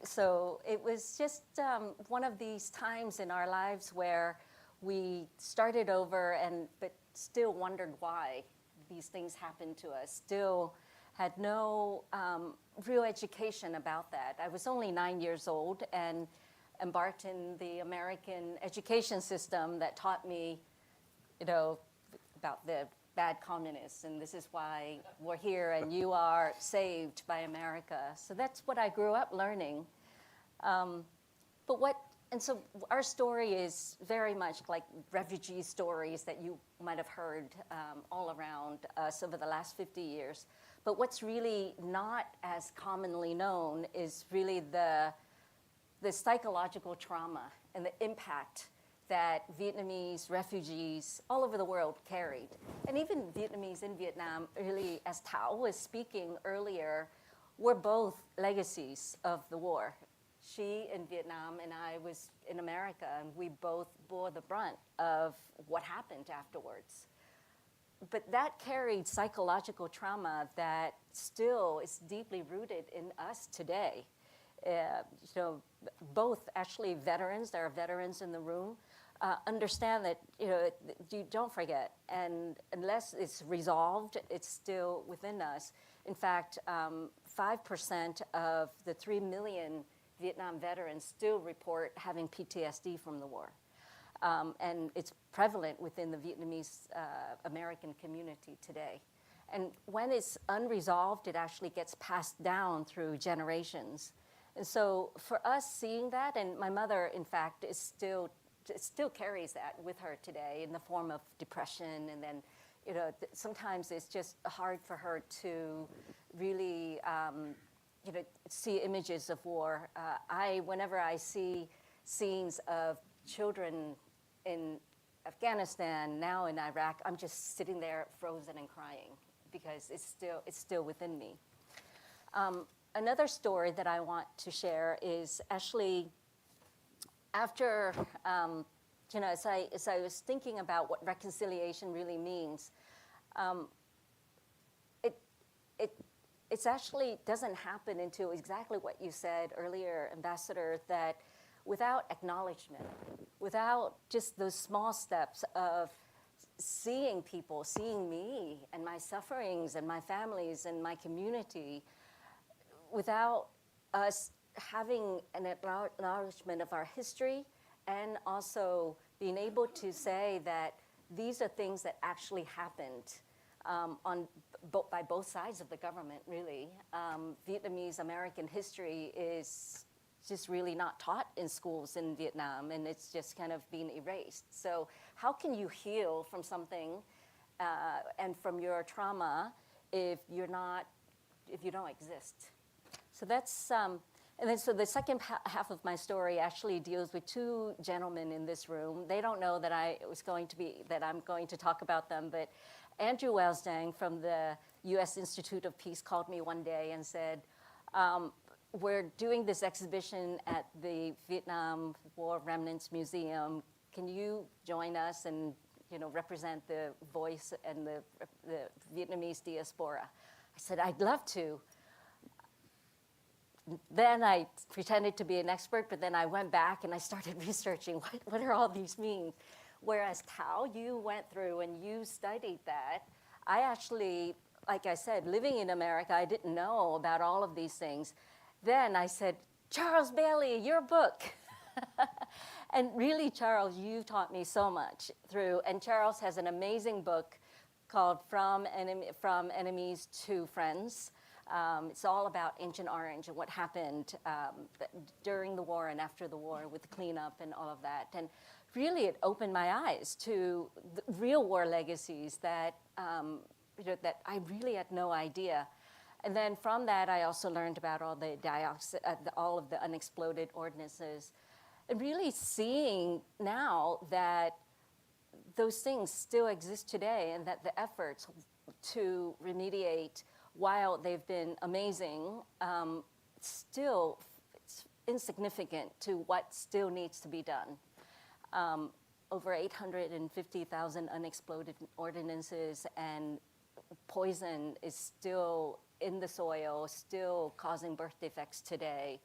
So it was just one of these times in our lives where we started over but still wondered why these things happened to us, still had no real education about that. I was only 9 years old, and embarked in the American education system that taught me, about the bad communists, and this is why we're here and you are saved by America. So that's what I grew up learning. And so our story is very much like refugee stories that you might have heard all around us over the last 50 years. But what's really not as commonly known is really the psychological trauma and the impact that Vietnamese refugees all over the world carried. And even Vietnamese in Vietnam, really, as Thảo was speaking earlier, were both legacies of the war. She in Vietnam and I was in America, and we both bore the brunt of what happened afterwards. But that carried psychological trauma that still is deeply rooted in us today. Both actually veterans, there are veterans in the room, understand that you don't forget, and unless it's resolved, it's still within us. In fact, 5% of the 3 million Vietnam veterans still report having PTSD from the war. And it's prevalent within the Vietnamese American community today. And when it's unresolved, it actually gets passed down through generations. And so for us seeing that, and my mother, in fact, still carries that with her today in the form of depression. And then, sometimes it's just hard for her to really, see images of war. Whenever I see scenes of children in Afghanistan, now in Iraq, I'm just sitting there frozen and crying because it's still within me. Another story that I want to share is actually after, as I was thinking about what reconciliation really means, it actually doesn't happen until exactly what you said earlier, Ambassador, that without acknowledgement, without just those small steps of seeing people, seeing me and my sufferings and my families and my community, without us having an acknowledgement of our history and also being able to say that these are things that actually happened by both sides of the government, really. Vietnamese American history is just really not taught in schools in Vietnam, and it's just kind of being erased. So how can you heal from something and from your trauma if you don't exist? So that's, and then so the second half of my story actually deals with two gentlemen in this room. They don't know that I'm going to talk about them, but Andrew Welsdang from the U.S. Institute of Peace called me one day and said, we're doing this exhibition at the Vietnam War Remnants Museum. Can you join us and represent the voice and the Vietnamese diaspora? I said, I'd love to. Then I pretended to be an expert, but then I went back and I started researching what are all these mean. Whereas Thảo, you went through and you studied that. I actually, like I said, living in America, I didn't know about all of these things. Then I said, Charles Bailey, your book. And really, Charles, you taught me so much through, and Charles has an amazing book called From Enemies to Friends. It's all about Ancient Orange and what happened during the war and after the war with the cleanup and all of that. And really, it opened my eyes to the real war legacies that that I really had no idea. And then from that, I also learned about all all of the unexploded ordnances, and really seeing now that those things still exist today, and that the efforts to remediate, while they've been amazing, still it's insignificant to what still needs to be done. Over 850,000 unexploded ordinances, and poison is still in the soil, still causing birth defects today.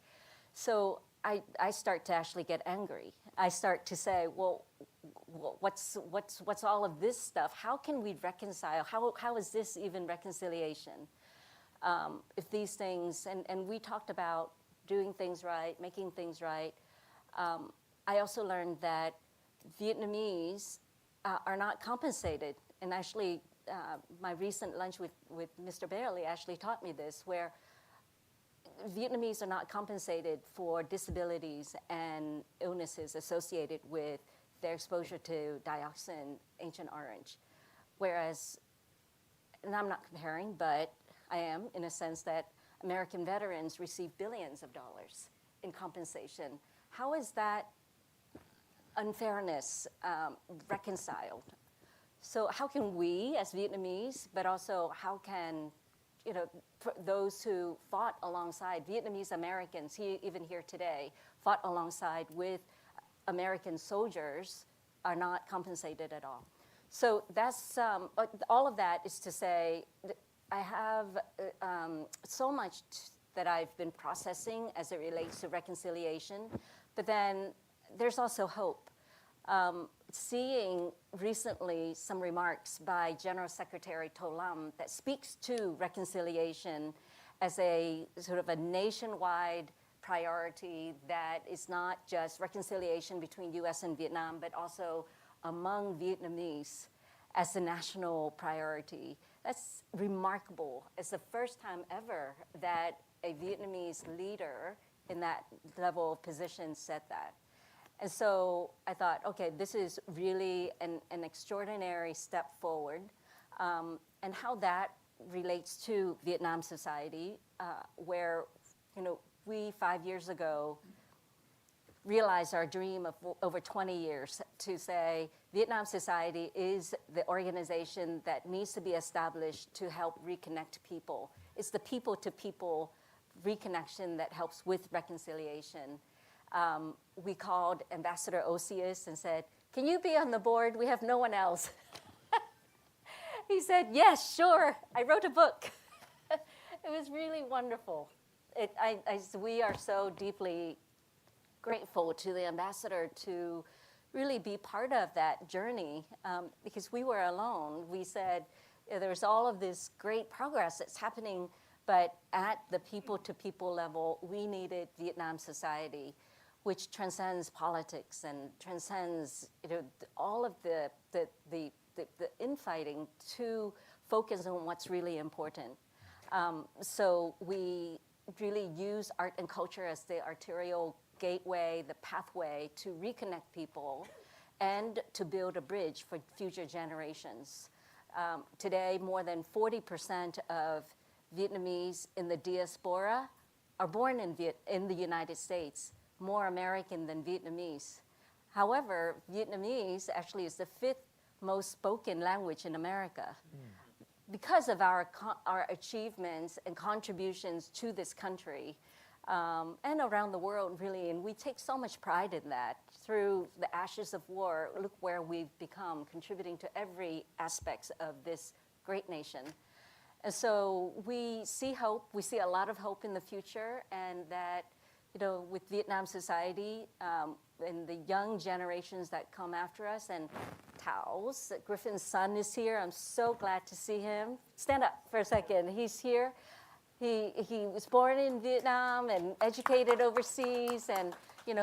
So I start to actually get angry. I start to say, well, what's all of this stuff? How can we reconcile? How is this even reconciliation? If these things, and we talked about doing things right, making things right. I also learned that Vietnamese are not compensated. And actually, my recent lunch with Mr. Bailey actually taught me this, where Vietnamese are not compensated for disabilities and illnesses associated with their exposure to dioxin Agent Orange. Whereas, and I'm not comparing, but I am in a sense that American veterans receive billions of dollars in compensation. How is that unfairness reconciled? So how can we as Vietnamese, but also how can those who fought alongside Vietnamese Americans, even here today, fought alongside with American soldiers, are not compensated at all? So that's all of that is to say I have so much that I've been processing as it relates to reconciliation, but then there's also hope. Seeing recently some remarks by General Secretary To Lam that speaks to reconciliation as a sort of a nationwide priority that is not just reconciliation between US and Vietnam, but also among Vietnamese as a national priority. That's remarkable. It's the first time ever that a Vietnamese leader in that level of position said that. And so I thought, okay, this is really an extraordinary step forward. And how that relates to Vietnam society, where we 5 years ago realized our dream of over 20 years to say Vietnam society is the organization that needs to be established to help reconnect people. It's the people-to-people reconnection that helps with reconciliation. We called Ambassador Osius and said, can you be on the board? We have no one else. He said, yes, sure. I wrote a book. It was really wonderful. We are so deeply grateful to the ambassador to really be part of that journey because we were alone. We said there's all of this great progress that's happening, but at the people-to-people level, we needed Vietnam society, which transcends politics and transcends all of the infighting to focus on what's really important. So we really use art and culture as the arterial gateway, the pathway to reconnect people and to build a bridge for future generations. Today, more than 40% of Vietnamese in the diaspora are born in the United States, more American than Vietnamese. However, Vietnamese actually is the 5th most spoken language in America. Because of our achievements and contributions to this country and around the world, really, and we take so much pride in that. Through the ashes of war, look where we've become, contributing to every aspect of this great nation. And so we see hope. We see a lot of hope in the future, and that with Vietnam society and the young generations that come after us, and Tao's, Griffin's son is here. I'm so glad to see him. Stand up for a second. He's here. He was born in Vietnam and educated overseas, and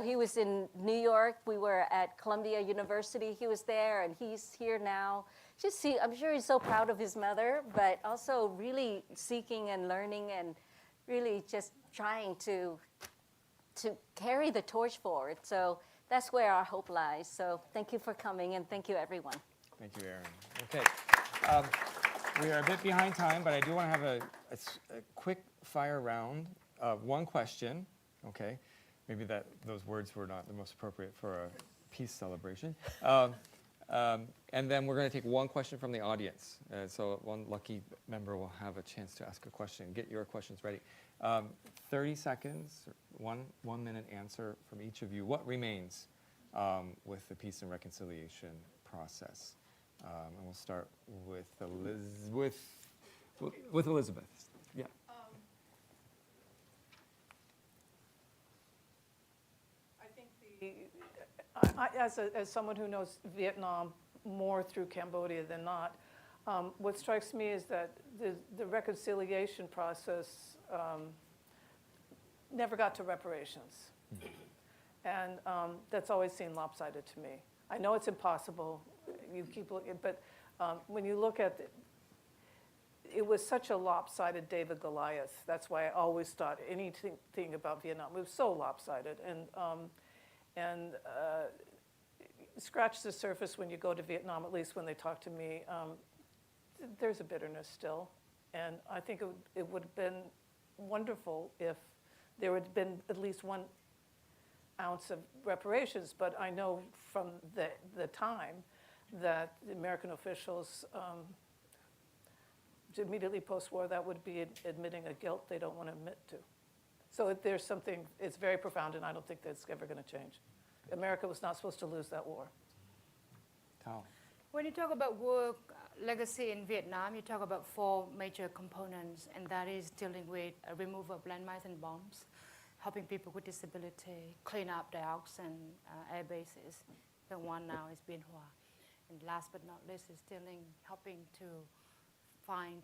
he was in New York. We were at Columbia University. He was there, and he's here now. I'm sure he's so proud of his mother, but also really seeking and learning and really just trying to carry the torch forward. So that's where our hope lies. So thank you for coming, and thank you, everyone. Thank you, Erin. Okay. We are a bit behind time, but I do want to have a quick fire round of one question. Okay. Maybe those words were not the most appropriate for a peace celebration. And then we're going to take one question from the audience. So one lucky member will have a chance to ask a question. Get your questions ready. 30 seconds, one minute answer from each of you. What remains with the peace and reconciliation process? And we'll start with Elizabeth. Yeah. I think as someone who knows Vietnam more through Cambodia than not, what strikes me is that the reconciliation process never got to reparations. And that's always seemed lopsided to me. I know it's impossible. You keep looking, but when you look at it was such a lopsided David Goliath. That's why I always thought anything about Vietnam, it was so lopsided. And scratch the surface when you go to Vietnam, at least when they talk to me, there's a bitterness still. And I think it would have been wonderful if there had been at least 1 ounce of reparations, but I know from the time that the American officials, immediately post-war, that would be admitting a guilt they don't want to admit to. So there's something, it's very profound, and I don't think that's ever going to change. America was not supposed to lose that war. Tao. When you talk about war legacy in Vietnam, you talk about 4 major components, and that is dealing with removal of landmines and bombs, helping people with disability, clean up the AUKs and air bases. The one now is Bien Hoa. And last but not least is helping to find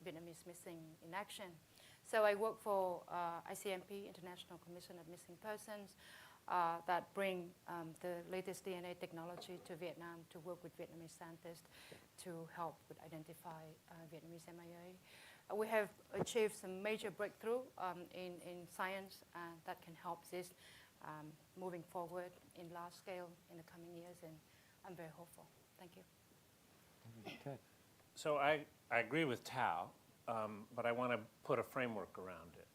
Vietnamese missing in action. So I work for ICMP, International Commission of Missing Persons, that bring the latest DNA technology to Vietnam to work with Vietnamese scientists to help with identify Vietnamese MIA. We have achieved some major breakthrough in science that can help this moving forward in large scale in the coming years, and I'm very hopeful. Thank you. Ted. So I agree with Tao, but I want to put a framework around it.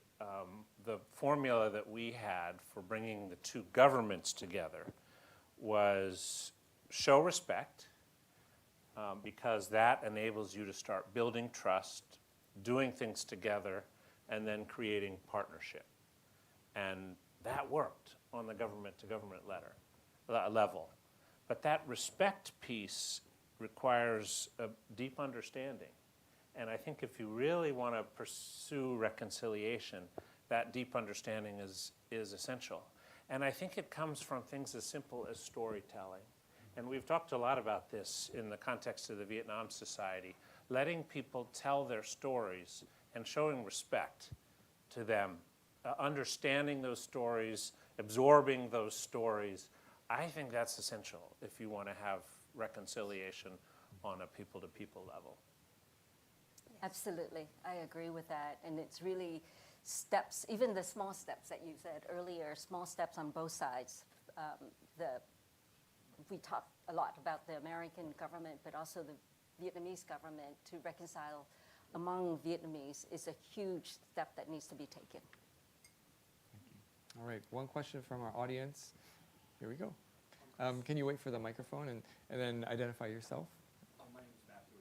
The formula that we had for bringing the 2 governments together was show respect, because that enables you to start building trust, doing things together, and then creating partnership. And that worked on the government-to-government level. But that respect piece requires a deep understanding. And I think if you really want to pursue reconciliation, that deep understanding is essential. And I think it comes from things as simple as storytelling. And we've talked a lot about this in the context of the Vietnam Society, letting people tell their stories and showing respect to them, understanding those stories, absorbing those stories. I think that's essential if you want to have reconciliation on a people-to-people level. Absolutely, I agree with that. And it's really steps, even the small steps that you said earlier, small steps on both sides. We talked a lot about the American government, but also the Vietnamese government to reconcile among Vietnamese is a huge step that needs to be taken. All right, one question from our audience. Here we go. Can you wait for the microphone and then identify yourself? My name is Matthew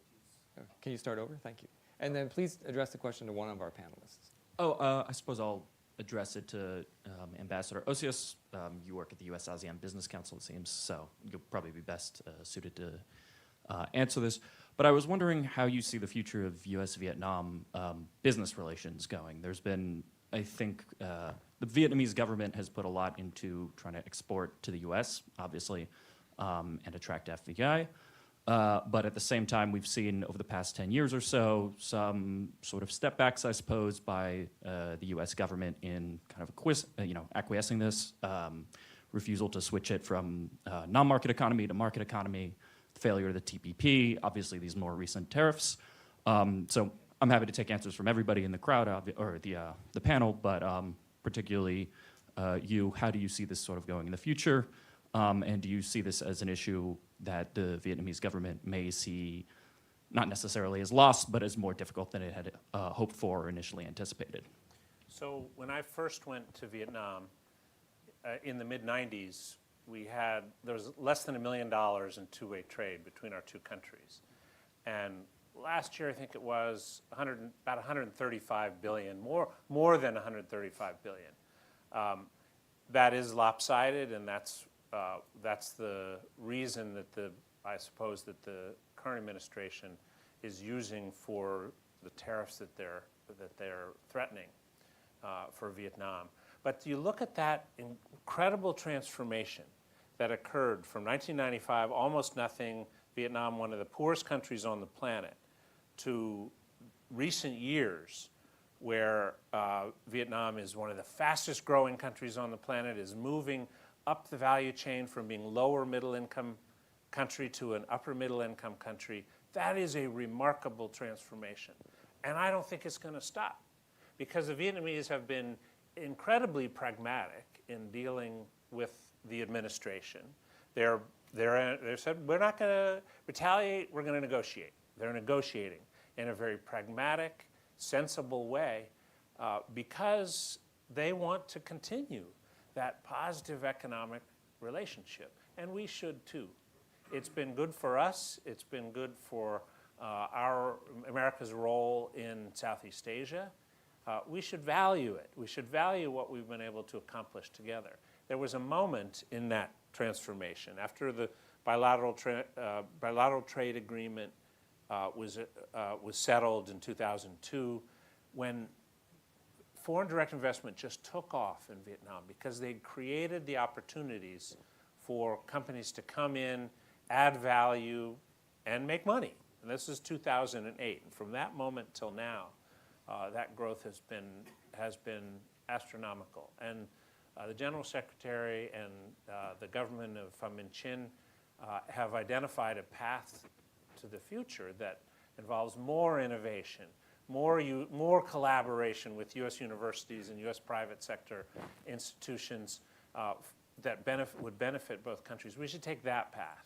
Ortiz. Can you start over? Thank you. And then please address the question to one of our panelists. I suppose I'll address it to Ambassador Osius. You work at the U.S. ASEAN Business Council, it seems, so you'll probably be best suited to answer this. But I was wondering how you see the future of U.S.-Vietnam business relations going. There's been, I think, the Vietnamese government has put a lot into trying to export to the U.S., obviously, and attract FDI. But at the same time, we've seen over the past 10 years or so some sort of step backs, I suppose, by the U.S. government in kind of acquiescing this, refusal to switch it from non-market economy to market economy, failure of the TPP, obviously these more recent tariffs. So I'm happy to take answers from everybody in the crowd or the panel, but particularly you, how do you see this sort of going in the future? And do you see this as an issue that the Vietnamese government may see not necessarily as lost, but as more difficult than it had hoped for or initially anticipated? So when I first went to Vietnam in the mid-90s, there was less than $1 million in two-way trade between our two countries. And last year, I think it was about 135 billion, more than 135 billion. That is lopsided, and that's the reason that I suppose that the current administration is using for the tariffs that they're threatening for Vietnam. But you look at that incredible transformation that occurred from 1995, almost nothing, Vietnam, one of the poorest countries on the planet, to recent years where Vietnam is one of the fastest growing countries on the planet, is moving up the value chain from being lower middle income country to an upper middle income country. That is a remarkable transformation. And I don't think it's going to stop, because the Vietnamese have been incredibly pragmatic in dealing with the administration. They said, we're not going to retaliate, we're going to negotiate. They're negotiating in a very pragmatic, sensible way because they want to continue that positive economic relationship. And we should too. It's been good for us. It's been good for America's role in Southeast Asia. We should value it. We should value what we've been able to accomplish together. There was a moment in that transformation after the bilateral trade agreement was settled in 2002, when foreign direct investment just took off in Vietnam because they created the opportunities for companies to come in, add value, and make money. And this is 2008. And from that moment till now, that growth has been astronomical. And the General Secretary and the government of Pham Minh Chinh have identified a path to the future that involves more innovation, more collaboration with U.S. universities and U.S. private sector institutions that would benefit both countries. We should take that path.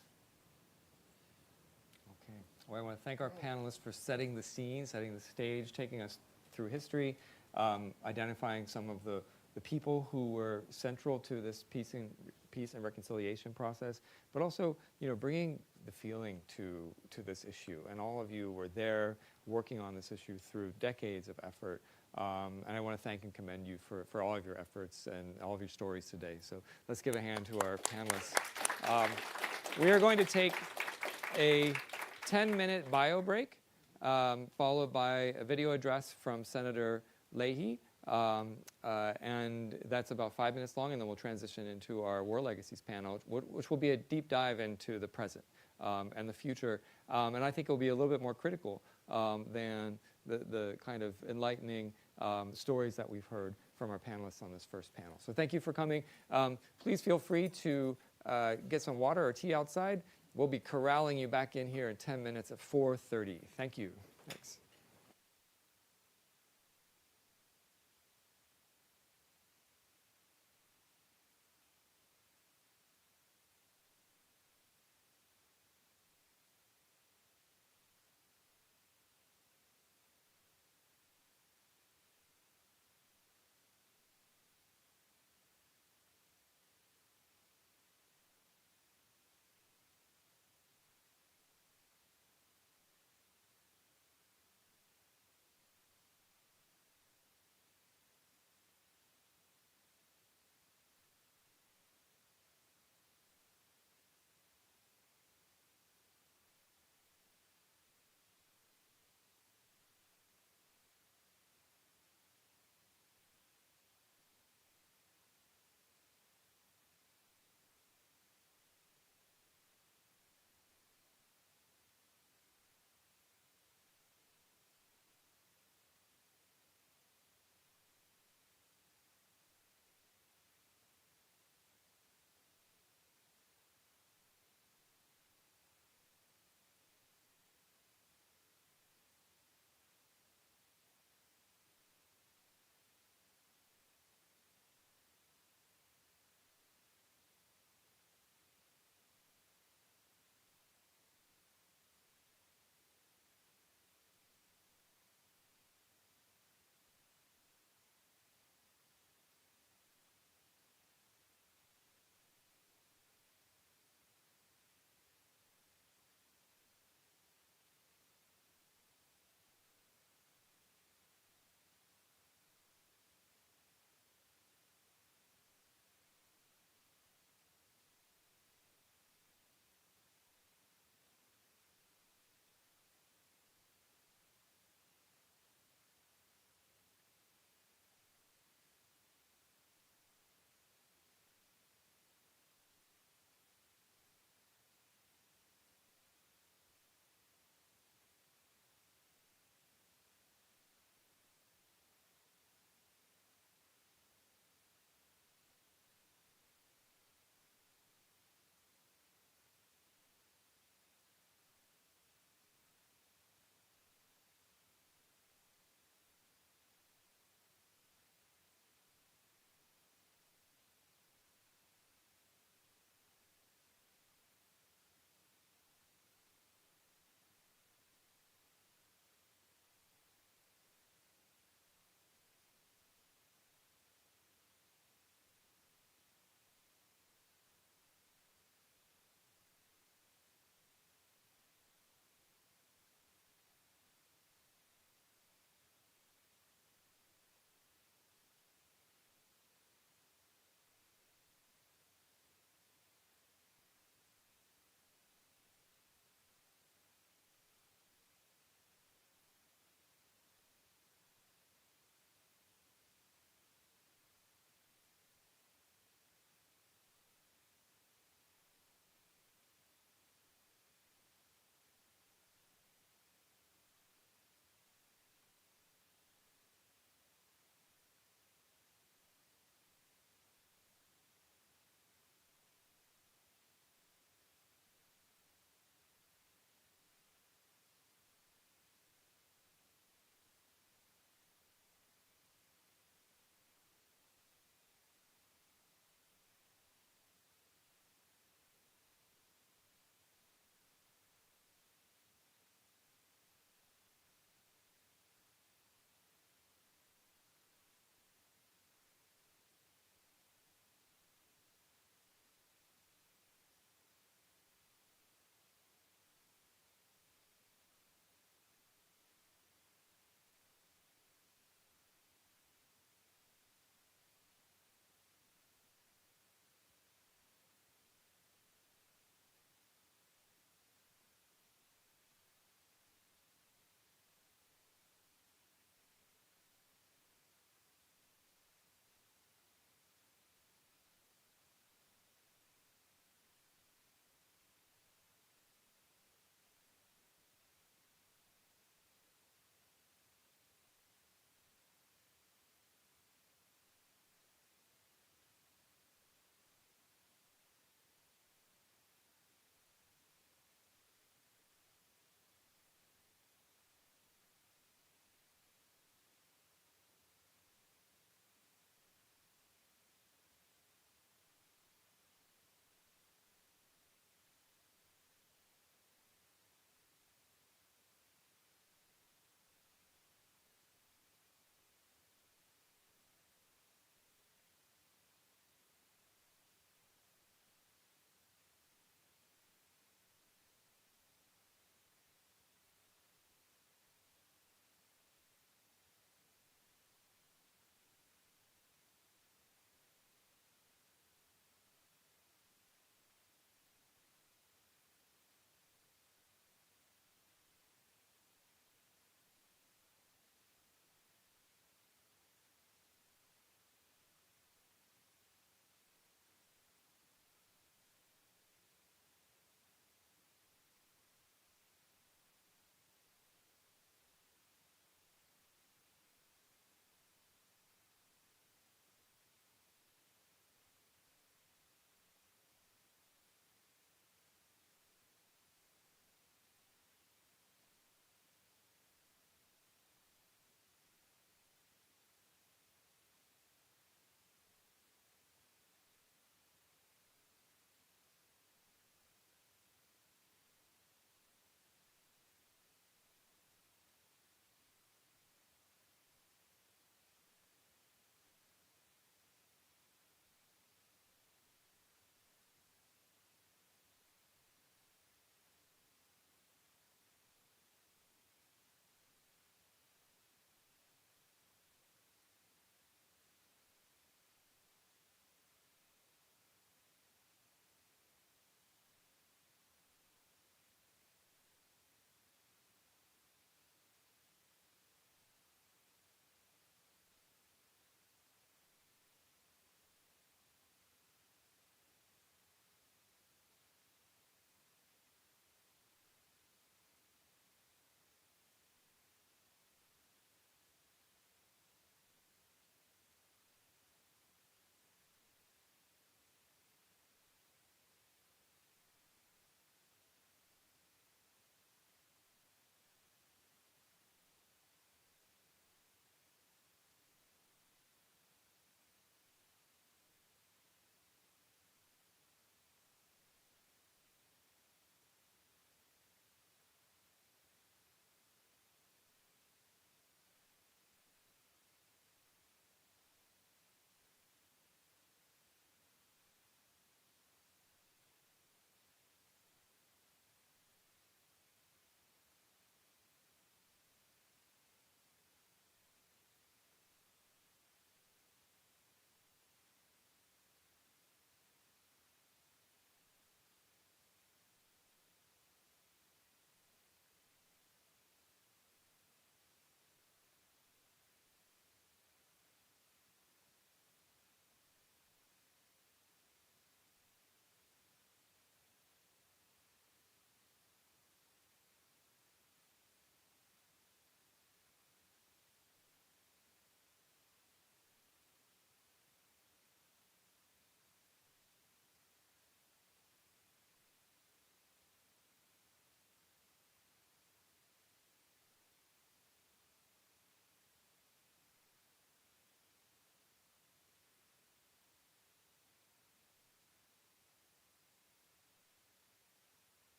Okay. Well, I want to thank our panelists for setting the scene, setting the stage, taking us through history, identifying some of the people who were central to this peace and reconciliation process, but also, bringing the feeling to this issue. And all of you were there working on this issue through decades of effort. And I want to thank and commend you for all of your efforts and all of your stories today. So let's give a hand to our panelists. We are going to take a 10-minute bio break, followed by a video address from Senator Leahy. And that's about 5 minutes long, and then we'll transition into our War Legacies panel, which will be a deep dive into the present and the future. And I think it will be a little bit more critical than the kind of enlightening stories that we've heard from our panelists on this first panel. So thank you for coming. Please feel free to get some water or tea outside. We'll be corralling you back in here in 10 minutes at 4:30. Thank you. Thanks.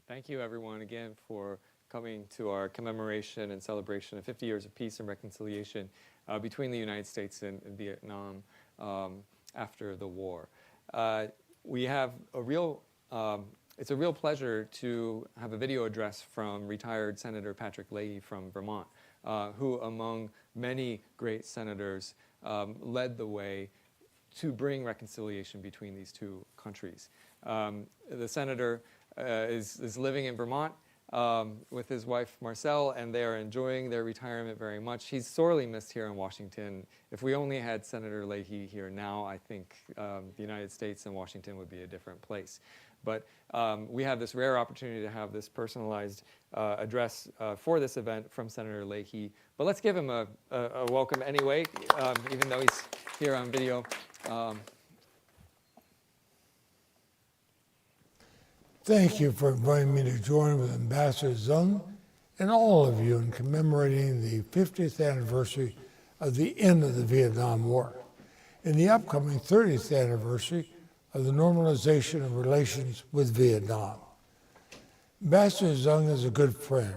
Thank you, everyone, again, for coming to our commemoration and celebration of 50 years of peace and reconciliation between the United States and Vietnam after the war. We have a real, it's a real pleasure to have a video address from retired Senator Patrick Leahy from Vermont, who, among many great senators, led the way to bring reconciliation between these two countries. The senator is living in Vermont with his wife Marcel, and they are enjoying their retirement very much. He's sorely missed here in Washington. If we only had Senator Leahy here now, I think the United States and Washington would be a different place. But we have this rare opportunity to have this personalized address for this event from Senator Leahy. But let's give him a welcome anyway, even though he's here on video. Thank you for inviting me to join with Ambassador Zung and all of you in commemorating the 50th anniversary of the end of the Vietnam War and the upcoming 30th anniversary of the normalization of relations with Vietnam. Ambassador Zung is a good friend.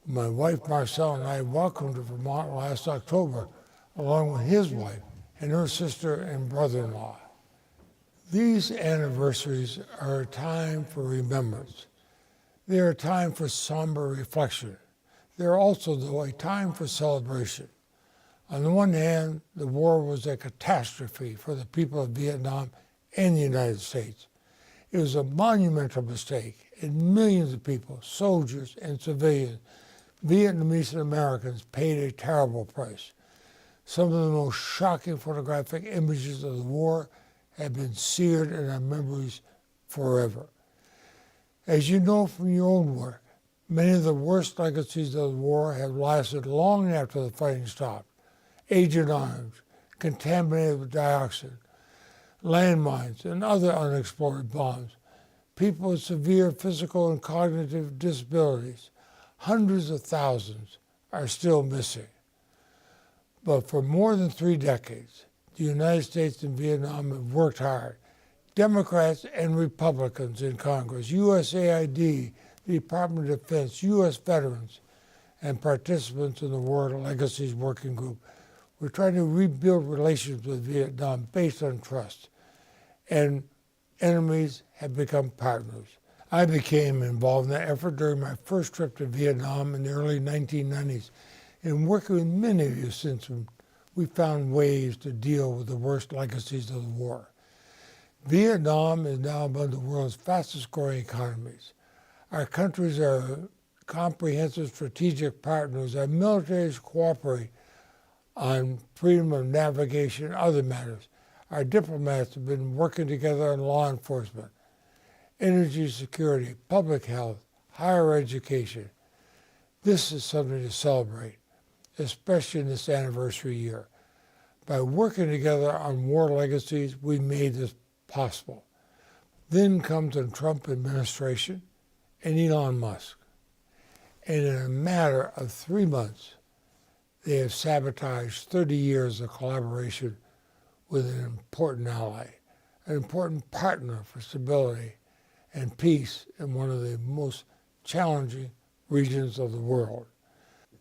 My wife Marcel and I welcomed to Vermont last October, along with his wife and her sister and brother-in-law. These anniversaries are a time for remembrance. They are a time for somber reflection. They are also, though, a time for celebration. On the one hand, the war was a catastrophe for the people of Vietnam and the United States. It was a monumental mistake, and millions of people, soldiers and civilians, Vietnamese and Americans, paid a terrible price. Some of the most shocking photographic images of the war have been seared in our memories forever. As you know from your own work, many of the worst legacies of the war have lasted long after the fighting stopped. Agent Orange, contaminated with dioxin, landmines, and other unexploded bombs, people with severe physical and cognitive disabilities, hundreds of thousands are still missing. But for more than 3 decades, the United States and Vietnam have worked hard. Democrats and Republicans in Congress, USAID, the Department of Defense, U.S. veterans, and participants in the War Legacies Working Group. We're trying to rebuild relations with Vietnam based on trust. And enemies have become partners. I became involved in that effort during my first trip to Vietnam in the early 1990s. And working with many of you since, we found ways to deal with the worst legacies of the war. Vietnam is now among the world's fastest growing economies. Our countries are comprehensive strategic partners. Our militaries cooperate on freedom of navigation and other matters. Our diplomats have been working together on law enforcement, energy security, public health, higher education. This is something to celebrate, especially in this anniversary year. By working together on war legacies, we made this possible. Then comes the Trump administration and Elon Musk. And in a matter of 3 months, they have sabotaged 30 years of collaboration with an important ally, an important partner for stability and peace in one of the most challenging regions of the world.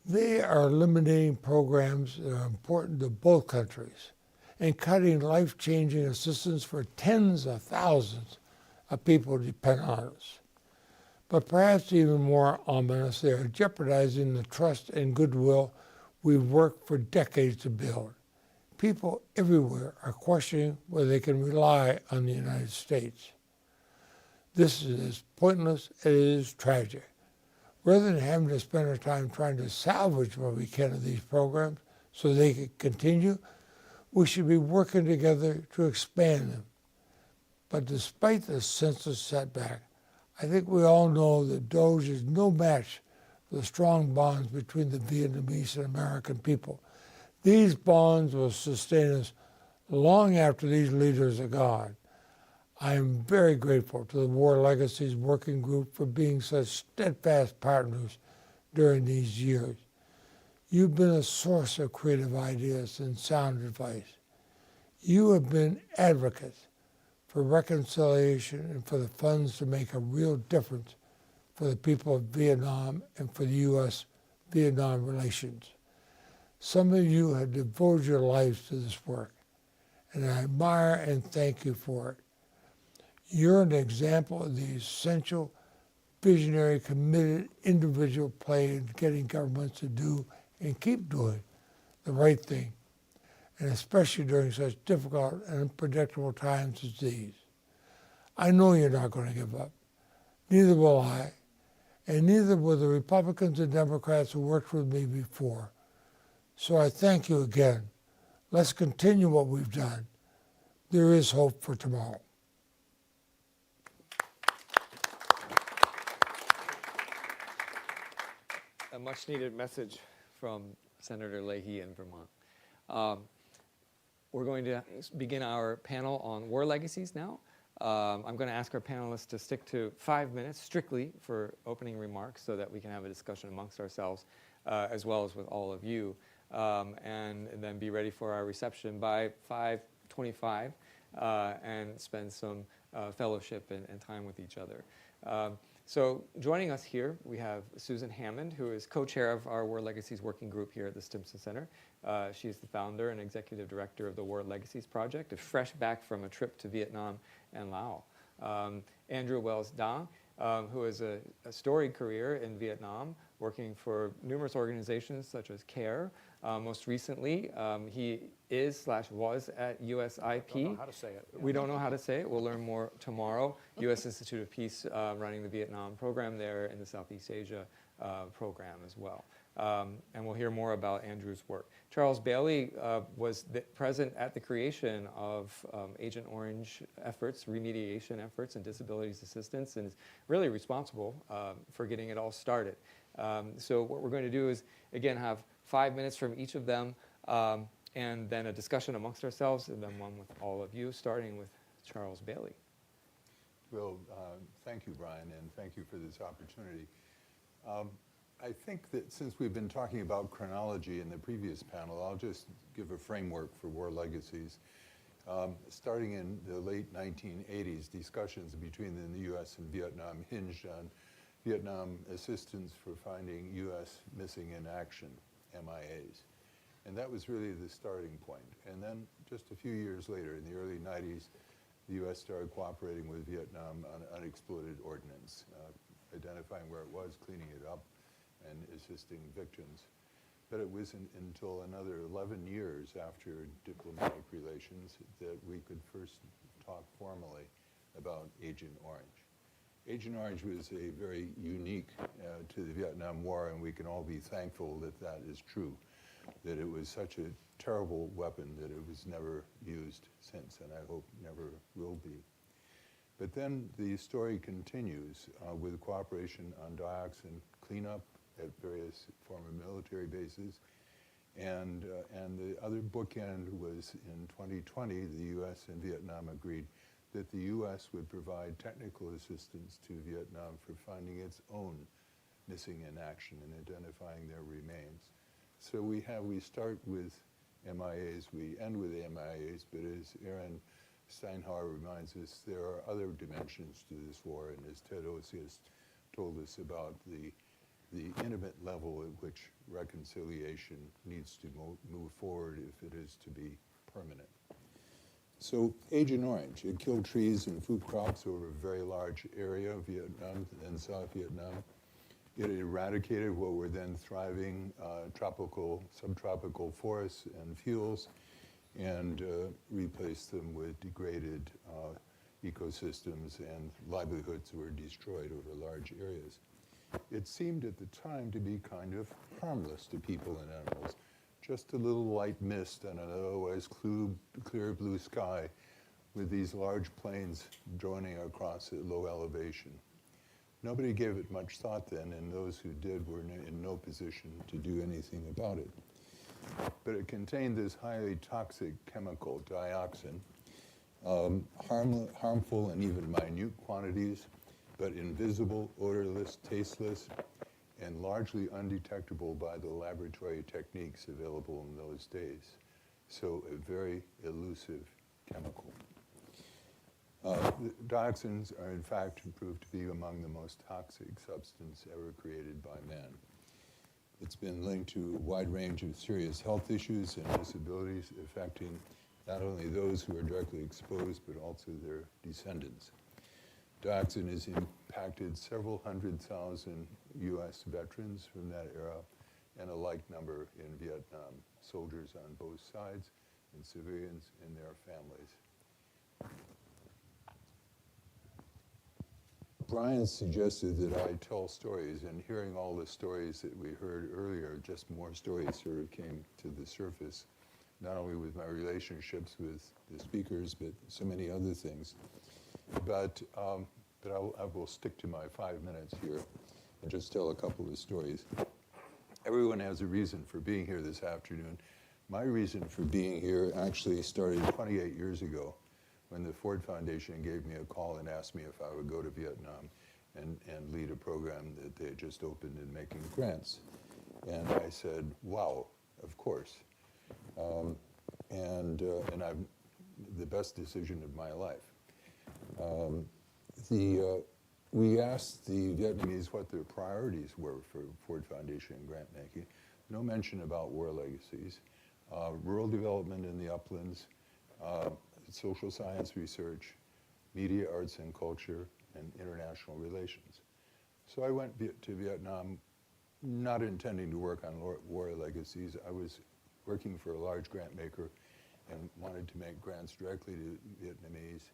They are eliminating programs that are important to both countries and cutting life-changing assistance for tens of thousands of people who depend on us. But perhaps even more ominous, they are jeopardizing the trust and goodwill we've worked for decades to build. People everywhere are questioning whether they can rely on the United States. This is as pointless as it is tragic. Rather than having to spend our time trying to salvage what we can of these programs so they can continue, we should be working together to expand them. But despite this senseless setback, I think we all know that DOGE is no match for the strong bonds between the Vietnamese and American people. These bonds will sustain us long after these leaders are gone. I am very grateful to the War Legacies Working Group for being such steadfast partners during these years. You've been a source of creative ideas and sound advice. You have been advocates for reconciliation and for the funds to make a real difference for the people of Vietnam and for the U.S.-Vietnam relations. Some of you have devoted your lives to this work, and I admire and thank you for it. You're an example of the essential, visionary, committed individual play in getting governments to do and keep doing the right thing, and especially during such difficult and unpredictable times as these. I know you're not going to give up. Neither will I, and neither will the Republicans and Democrats who worked with me before. So I thank you again. Let's continue what we've done. There is hope for tomorrow. A much needed message from Senator Leahy in Vermont. We're going to begin our panel on war legacies now. I'm going to ask our panelists to stick to 5 minutes strictly for opening remarks so that we can have a discussion amongst ourselves as well as with all of you, and then be ready for our reception by 5:25 and spend some fellowship and time with each other. So joining us here, we have Susan Hammond, who is co-chair of our War Legacies Working Group here at the Stimson Center. She's the founder and executive director of the War Legacies Project, fresh back from a trip to Vietnam and Laos. Andrew Wells Dang, who has a storied career in Vietnam, working for numerous organizations such as CARE. Most recently, he was at USIP. Don't know how to say it. We don't know how to say it. We'll learn more tomorrow. U.S. Institute of Peace running the Vietnam program there and the Southeast Asia program as well. And we'll hear more about Andrew's work. Charles Bailey was present at the creation of Agent Orange efforts, remediation efforts, and disabilities assistance, and is really responsible for getting it all started. So what we're going to do is, again, have 5 minutes from each of them, and then a discussion amongst ourselves, and then one with all of you, starting with Charles Bailey. Well, thank you, Brian, and thank you for this opportunity. I think that since we've been talking about chronology in the previous panel, I'll just give a framework for war legacies. Starting in the late 1980s, discussions between the U.S. and Vietnam hinged on Vietnam assistance for finding U.S. missing in action, MIAs. And that was really the starting point. And then just a few years later, in the early 90s, the U.S. started cooperating with Vietnam on unexploded ordnance, identifying where it was, cleaning it up, and assisting victims. But it wasn't until another 11 years after diplomatic relations that we could first talk formally about Agent Orange. Agent Orange was a very unique to the Vietnam War, and we can all be thankful that that is true, that it was such a terrible weapon that it was never used since, and I hope never will be. But then the story continues with cooperation on dioxin cleanup at various former military bases. And the other bookend was in 2020, the U.S. and Vietnam agreed that the U.S. would provide technical assistance to Vietnam for finding its own missing in action and identifying their remains. So we start with MIAs, we end with MIAs, but as Aaron Steinhauer reminds us, there are other dimensions to this war, and as Ted Osius told us about the intimate level at which reconciliation needs to move forward if it is to be permanent. So Agent Orange, it killed trees and food crops over a very large area of Vietnam and South Vietnam. It eradicated what were then thriving tropical, subtropical forests and fuels, and replaced them with degraded ecosystems, and livelihoods were destroyed over large areas. It seemed at the time to be kind of harmless to people and animals, just a little light mist on an otherwise clear blue sky with these large plains droning across at low elevation. Nobody gave it much thought then, and those who did were in no position to do anything about it. But it contained this highly toxic chemical, dioxin, harmful and even minute quantities, but invisible, odorless, tasteless, and largely undetectable by the laboratory techniques available in those days. So a very elusive chemical. Dioxins are in fact proved to be among the most toxic substance ever created by man. It's been linked to a wide range of serious health issues and disabilities affecting not only those who are directly exposed, but also their descendants. Dioxin has impacted several 100,000 US veterans from that era and a like number in Vietnam, soldiers on both sides and civilians and their families. Brian suggested that I tell stories, and hearing all the stories that we heard earlier, just more stories sort of came to the surface, not only with my relationships with the speakers, but so many other things. But I will stick to my 5 minutes here and just tell a couple of stories. Everyone has a reason for being here this afternoon. My reason for being here actually started 28 years ago when the Ford Foundation gave me a call and asked me if I would go to Vietnam and lead a program that they had just opened in making grants. And I said, wow, of course. And I'm the best decision of my life. We asked the Vietnamese what their priorities were for Ford Foundation grant making. No mention about war legacies, rural development in the uplands, social science research, media, arts and culture, and international relations. So I went to Vietnam not intending to work on war legacies. I was working for a large grant maker and wanted to make grants directly to Vietnamese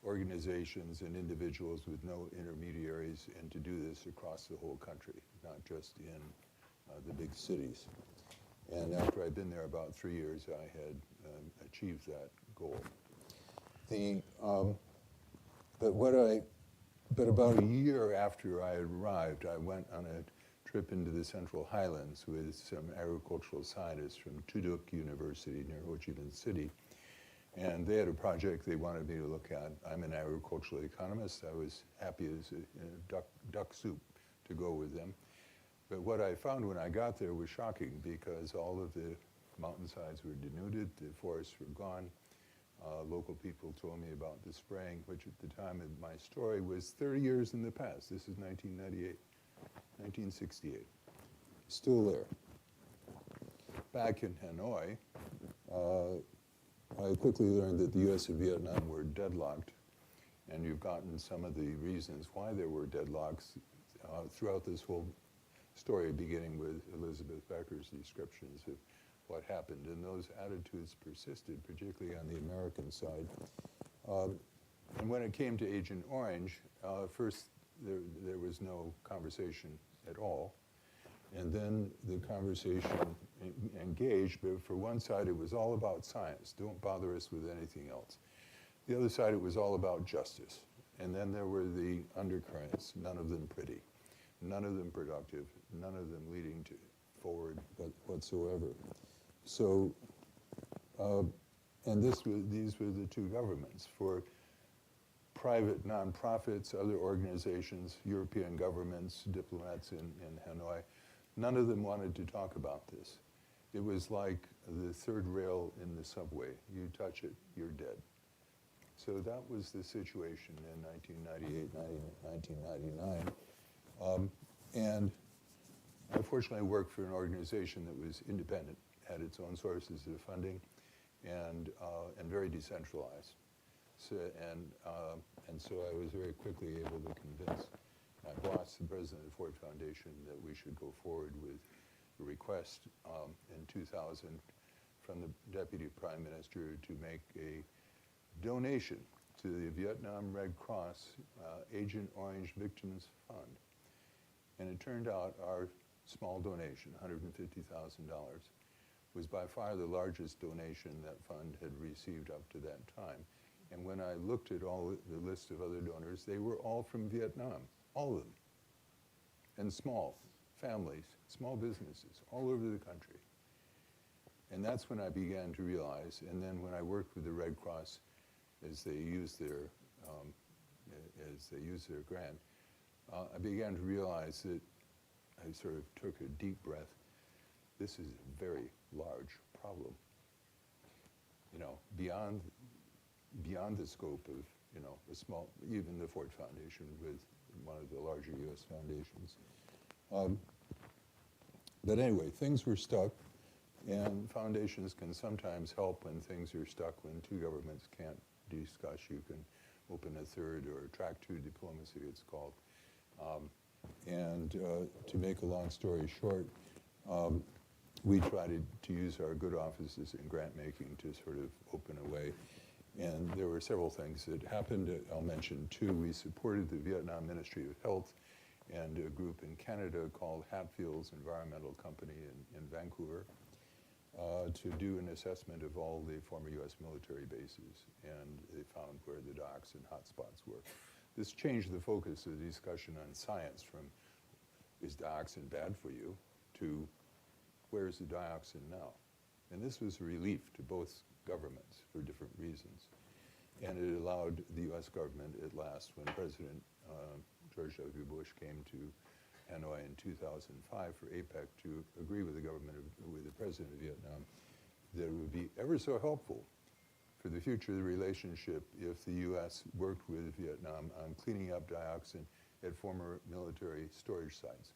organizations and individuals with no intermediaries, and to do this across the whole country, not just in the big cities. And after I'd been there about 3 years, I had achieved that goal. But about a year after I had arrived, I went on a trip into the Central Highlands with some agricultural scientists from Tu Duc University near Ho Chi Minh City. And they had a project they wanted me to look at. I'm an agricultural economist. I was happy as a duck soup to go with them. But what I found when I got there was shocking, because all of the mountainsides were denuded, the forests were gone. Local people told me about the spraying, which at the time of my story was 30 years in the past. This is 1998, 1968. Still there. Back in Hanoi, I quickly learned that the US and Vietnam were deadlocked, and you've gotten some of the reasons why there were deadlocks throughout this whole story, beginning with Elizabeth Becker's descriptions of what happened, and those attitudes persisted, particularly on the American side. And when it came to Agent Orange, first there was no conversation at all, and then the conversation engaged, but for one side it was all about science, don't bother us with anything else. The other side, it was all about justice. And then there were the undercurrents, none of them pretty, none of them productive, none of them leading to forward whatsoever. So, and these were the two governments. For private nonprofits, other organizations, European governments, diplomats in Hanoi, none of them wanted to talk about this. It was like the third rail in the subway. You touch it, you're dead. So that was the situation in 1998, 1999. And I fortunately worked for an organization that was independent, had its own sources of funding, and very decentralized. So, and so I was very quickly able to convince my boss, the president of the Ford Foundation, that we should go forward with a request in 2000 from the Deputy Prime Minister to make a donation to the Vietnam Red Cross Agent Orange Victims Fund. And it turned out our small donation, $150,000, was by far the largest donation that fund had received up to that time. And when I looked at all the list of other donors, they were all from Vietnam, all of them. And small families, small businesses, all over the country. And that's when I began to realize, and then when I worked with the Red Cross as they used their grant, I began to realize that I sort of took a deep breath. This is a very large problem, you know, beyond the scope of you know, a small, even the Ford Foundation with one of the larger U.S. foundations. But anyway, things were stuck, and foundations can sometimes help when things are stuck, when two governments can't discuss. You can open a third, or track two diplomacy, it's called. To make a long story short, we tried to use our good offices in grant making to sort of open a way. And there were several things that happened. I'll mention two. We supported the Vietnam Ministry of Health and a group in Canada called Hatfield's Environmental Company in Vancouver to do an assessment of all the former US military bases. And they found where the dioxin hotspots were. This changed the focus of the discussion on science from, is dioxin bad for you, to where's the dioxin now? And this was a relief to both governments for different reasons. And it allowed the US government at last, when President George W. Bush came to Hanoi in 2005 for APEC, to agree with the government, with the President of Vietnam, that it would be ever so helpful for the future of the relationship if the US worked with Vietnam on cleaning up dioxin at former military storage sites.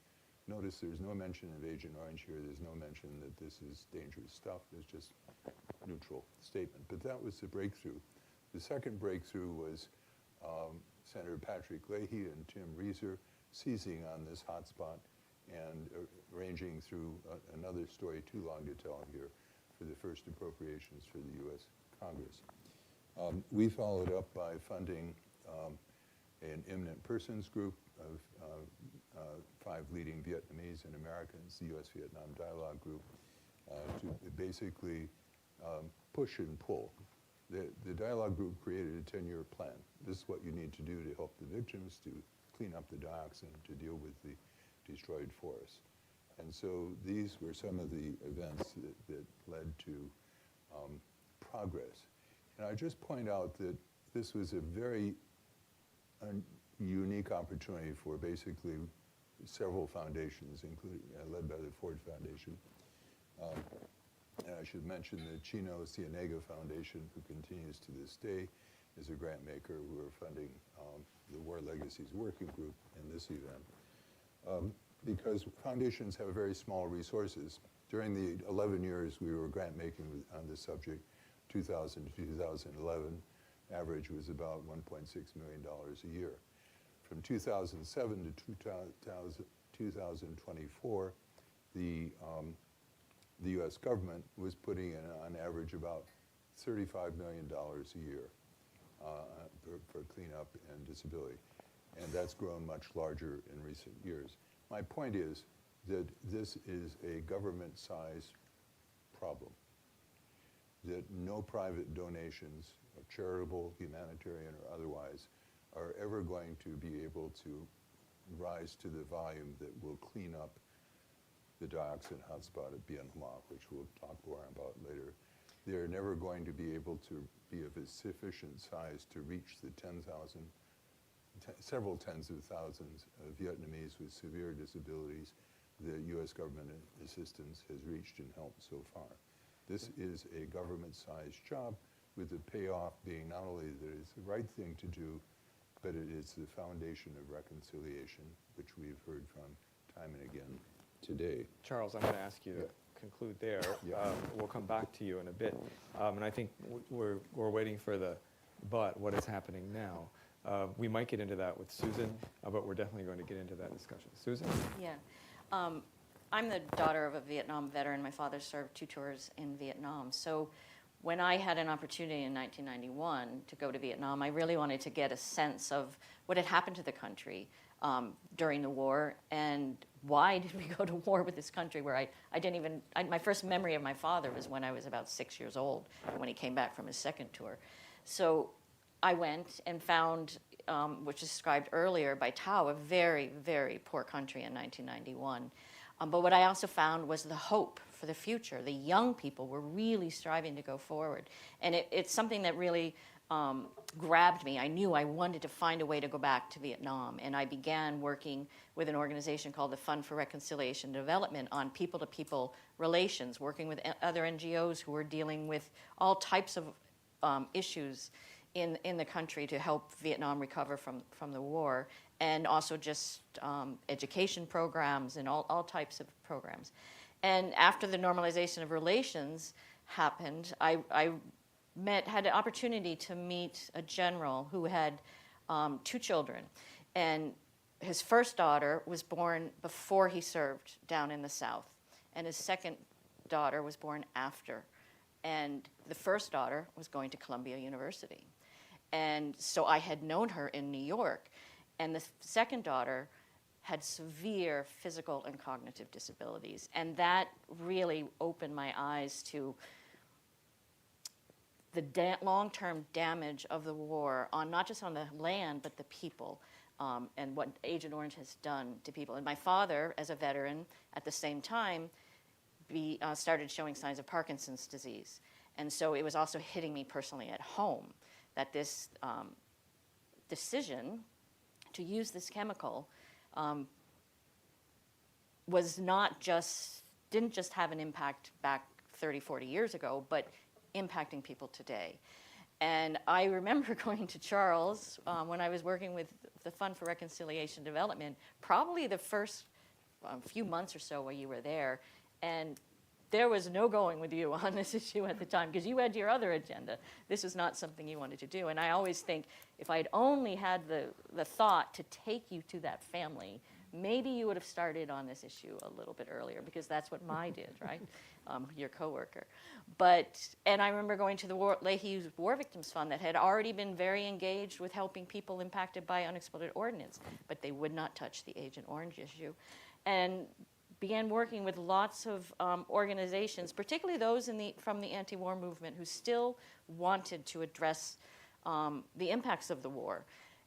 Notice there's no mention of Agent Orange here. There's no mention that this is dangerous stuff. There's just a neutral statement. But that was the breakthrough. The second breakthrough was Senator Patrick Leahy and Tim Reeser seizing on this hotspot and arranging through another story too long to tell here for the first appropriations for the U.S. Congress. We followed up by funding an eminent persons group of 5 leading Vietnamese and Americans, the U.S.-Vietnam Dialogue Group, to basically push and pull. The dialogue group created a 10-year plan. This is what you need to do to help the victims, to clean up the dioxin, to deal with the destroyed forests. And so these were some of the events that led to progress. And I just point out that this was a very unique opportunity for basically several foundations, including led by the Ford Foundation. And I should mention the Chino Cienega Foundation, who continues to this day, is a grant maker who are funding the War Legacies Working Group in this event. Because foundations have very small resources. During the 11 years we were grant making on this subject, 2000 to 2011, average was about $1.6 million a year. From 2007 to 2024, the U.S. government was putting in, on average, about $35 million a year for cleanup and disability. And that's grown much larger in recent years. My point is that this is a government-sized problem, that no private donations, charitable, humanitarian, or otherwise, are ever going to be able to rise to the volume that will clean up the dioxin hotspot at Bien Hoa, which we'll talk more about later. They're never going to be able to be of a sufficient size to reach the several tens of thousands of Vietnamese with severe disabilities the U.S. government assistance has reached and helped so far. This is a government-sized job, with the payoff being not only that it's the right thing to do, but it is the foundation of reconciliation, which we've heard from time and again today. Charles, I'm going to ask you to conclude there. Yeah. We'll come back to you in a bit. And I think we're waiting for the but, what is happening now. We might get into that with Susan, but we're definitely going to get into that discussion. Susan? Yeah. I'm the daughter of a Vietnam veteran. My father served 2 tours in Vietnam. So when I had an opportunity in 1991 to go to Vietnam, I really wanted to get a sense of what had happened to the country during the war, and why did we go to war with this country where I didn't even, my first memory of my father was when I was about 6 years old, when he came back from his second tour. So I went and found, which is described earlier by Tao, a very, very poor country in 1991. But what I also found was the hope for the future. The young people were really striving to go forward. And it's something that really grabbed me. I knew I wanted to find a way to go back to Vietnam. And I began working with an organization called the Fund for Reconciliation and Development on people-to-people relations, working with other NGOs who were dealing with all types of issues in the country to help Vietnam recover from the war, and also just education programs and all types of programs. And after the normalization of relations happened, I had an opportunity to meet a general who had 2 children. And his first daughter was born before he served down in the South, and his second daughter was born after. And the first daughter was going to Columbia University. And so I had known her in New York. And the second daughter had severe physical and cognitive disabilities. And that really opened my eyes to the long-term damage of the war on not just on the land, but the people, and what Agent Orange has done to people. And my father, as a veteran, at the same time, started showing signs of Parkinson's disease. And so it was also hitting me personally at home that this decision to use this chemical didn't just have an impact back 30, 40 years ago, but impacting people today. And I remember going to Charles when I was working with the Fund for Reconciliation Development, probably the first few months or so while you were there, and there was no going with you on this issue at the time because you had your other agenda. This was not something you wanted to do. And I always think if I'd only had the thought to take you to that family, maybe you would have started on this issue a little bit earlier, because that's what Mai did, right? Your coworker. And I remember going to the Leahy War Victims Fund that had already been very engaged with helping people impacted by unexploded ordnance, but they would not touch the Agent Orange issue. And began working with lots of organizations, particularly those from the anti-war movement, who still wanted to address the impacts of the war.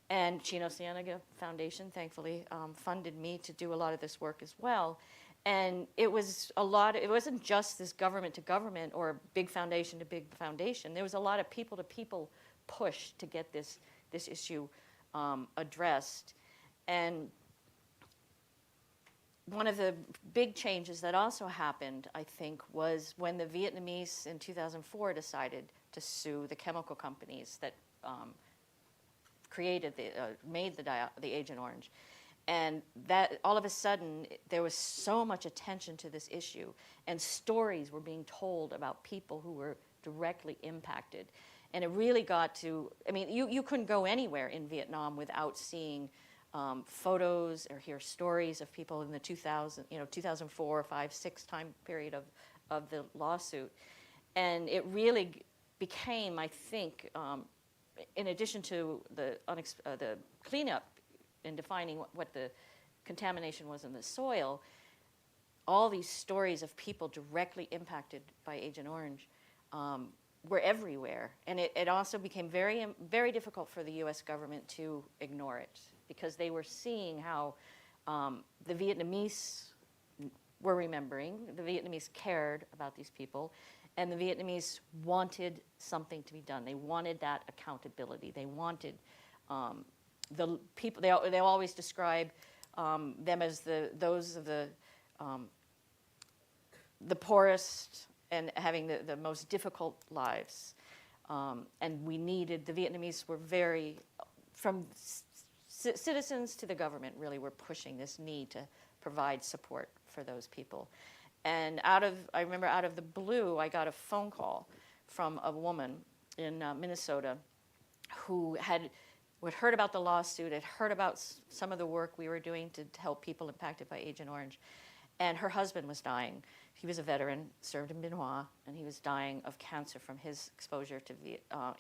And Chino Cienega Foundation, thankfully, funded me to do a lot of this work as well. And it wasn't just this government to government or big foundation to big foundation. There was a lot of people to people push to get this issue addressed. And one of the big changes that also happened, I think, was when the Vietnamese in 2004 decided to sue the chemical companies that made the Agent Orange. And that all of a sudden, there was so much attention to this issue, and stories were being told about people who were directly impacted. And it really got to, I mean, you couldn't go anywhere in Vietnam without seeing photos or hear stories of people in the 2004, 5, 6 time period of the lawsuit. And it really became, I think, in addition to the cleanup in defining what the contamination was in the soil, all these stories of people directly impacted by Agent Orange were everywhere. And it also became very, very difficult for the US government to ignore it, because they were seeing how the Vietnamese were remembering, the Vietnamese cared about these people, and the Vietnamese wanted something to be done. They wanted that accountability. They wanted the people, they always describe them as those of the poorest and having the most difficult lives. And the Vietnamese were very, from citizens to the government, really were pushing this need to provide support for those people. And I remember out of the blue, I got a phone call from a woman in Minnesota who had heard about the lawsuit, had heard about some of the work we were doing to help people impacted by Agent Orange. And her husband was dying. He was a veteran, served in Bien Hoa, and he was dying of cancer from his exposure to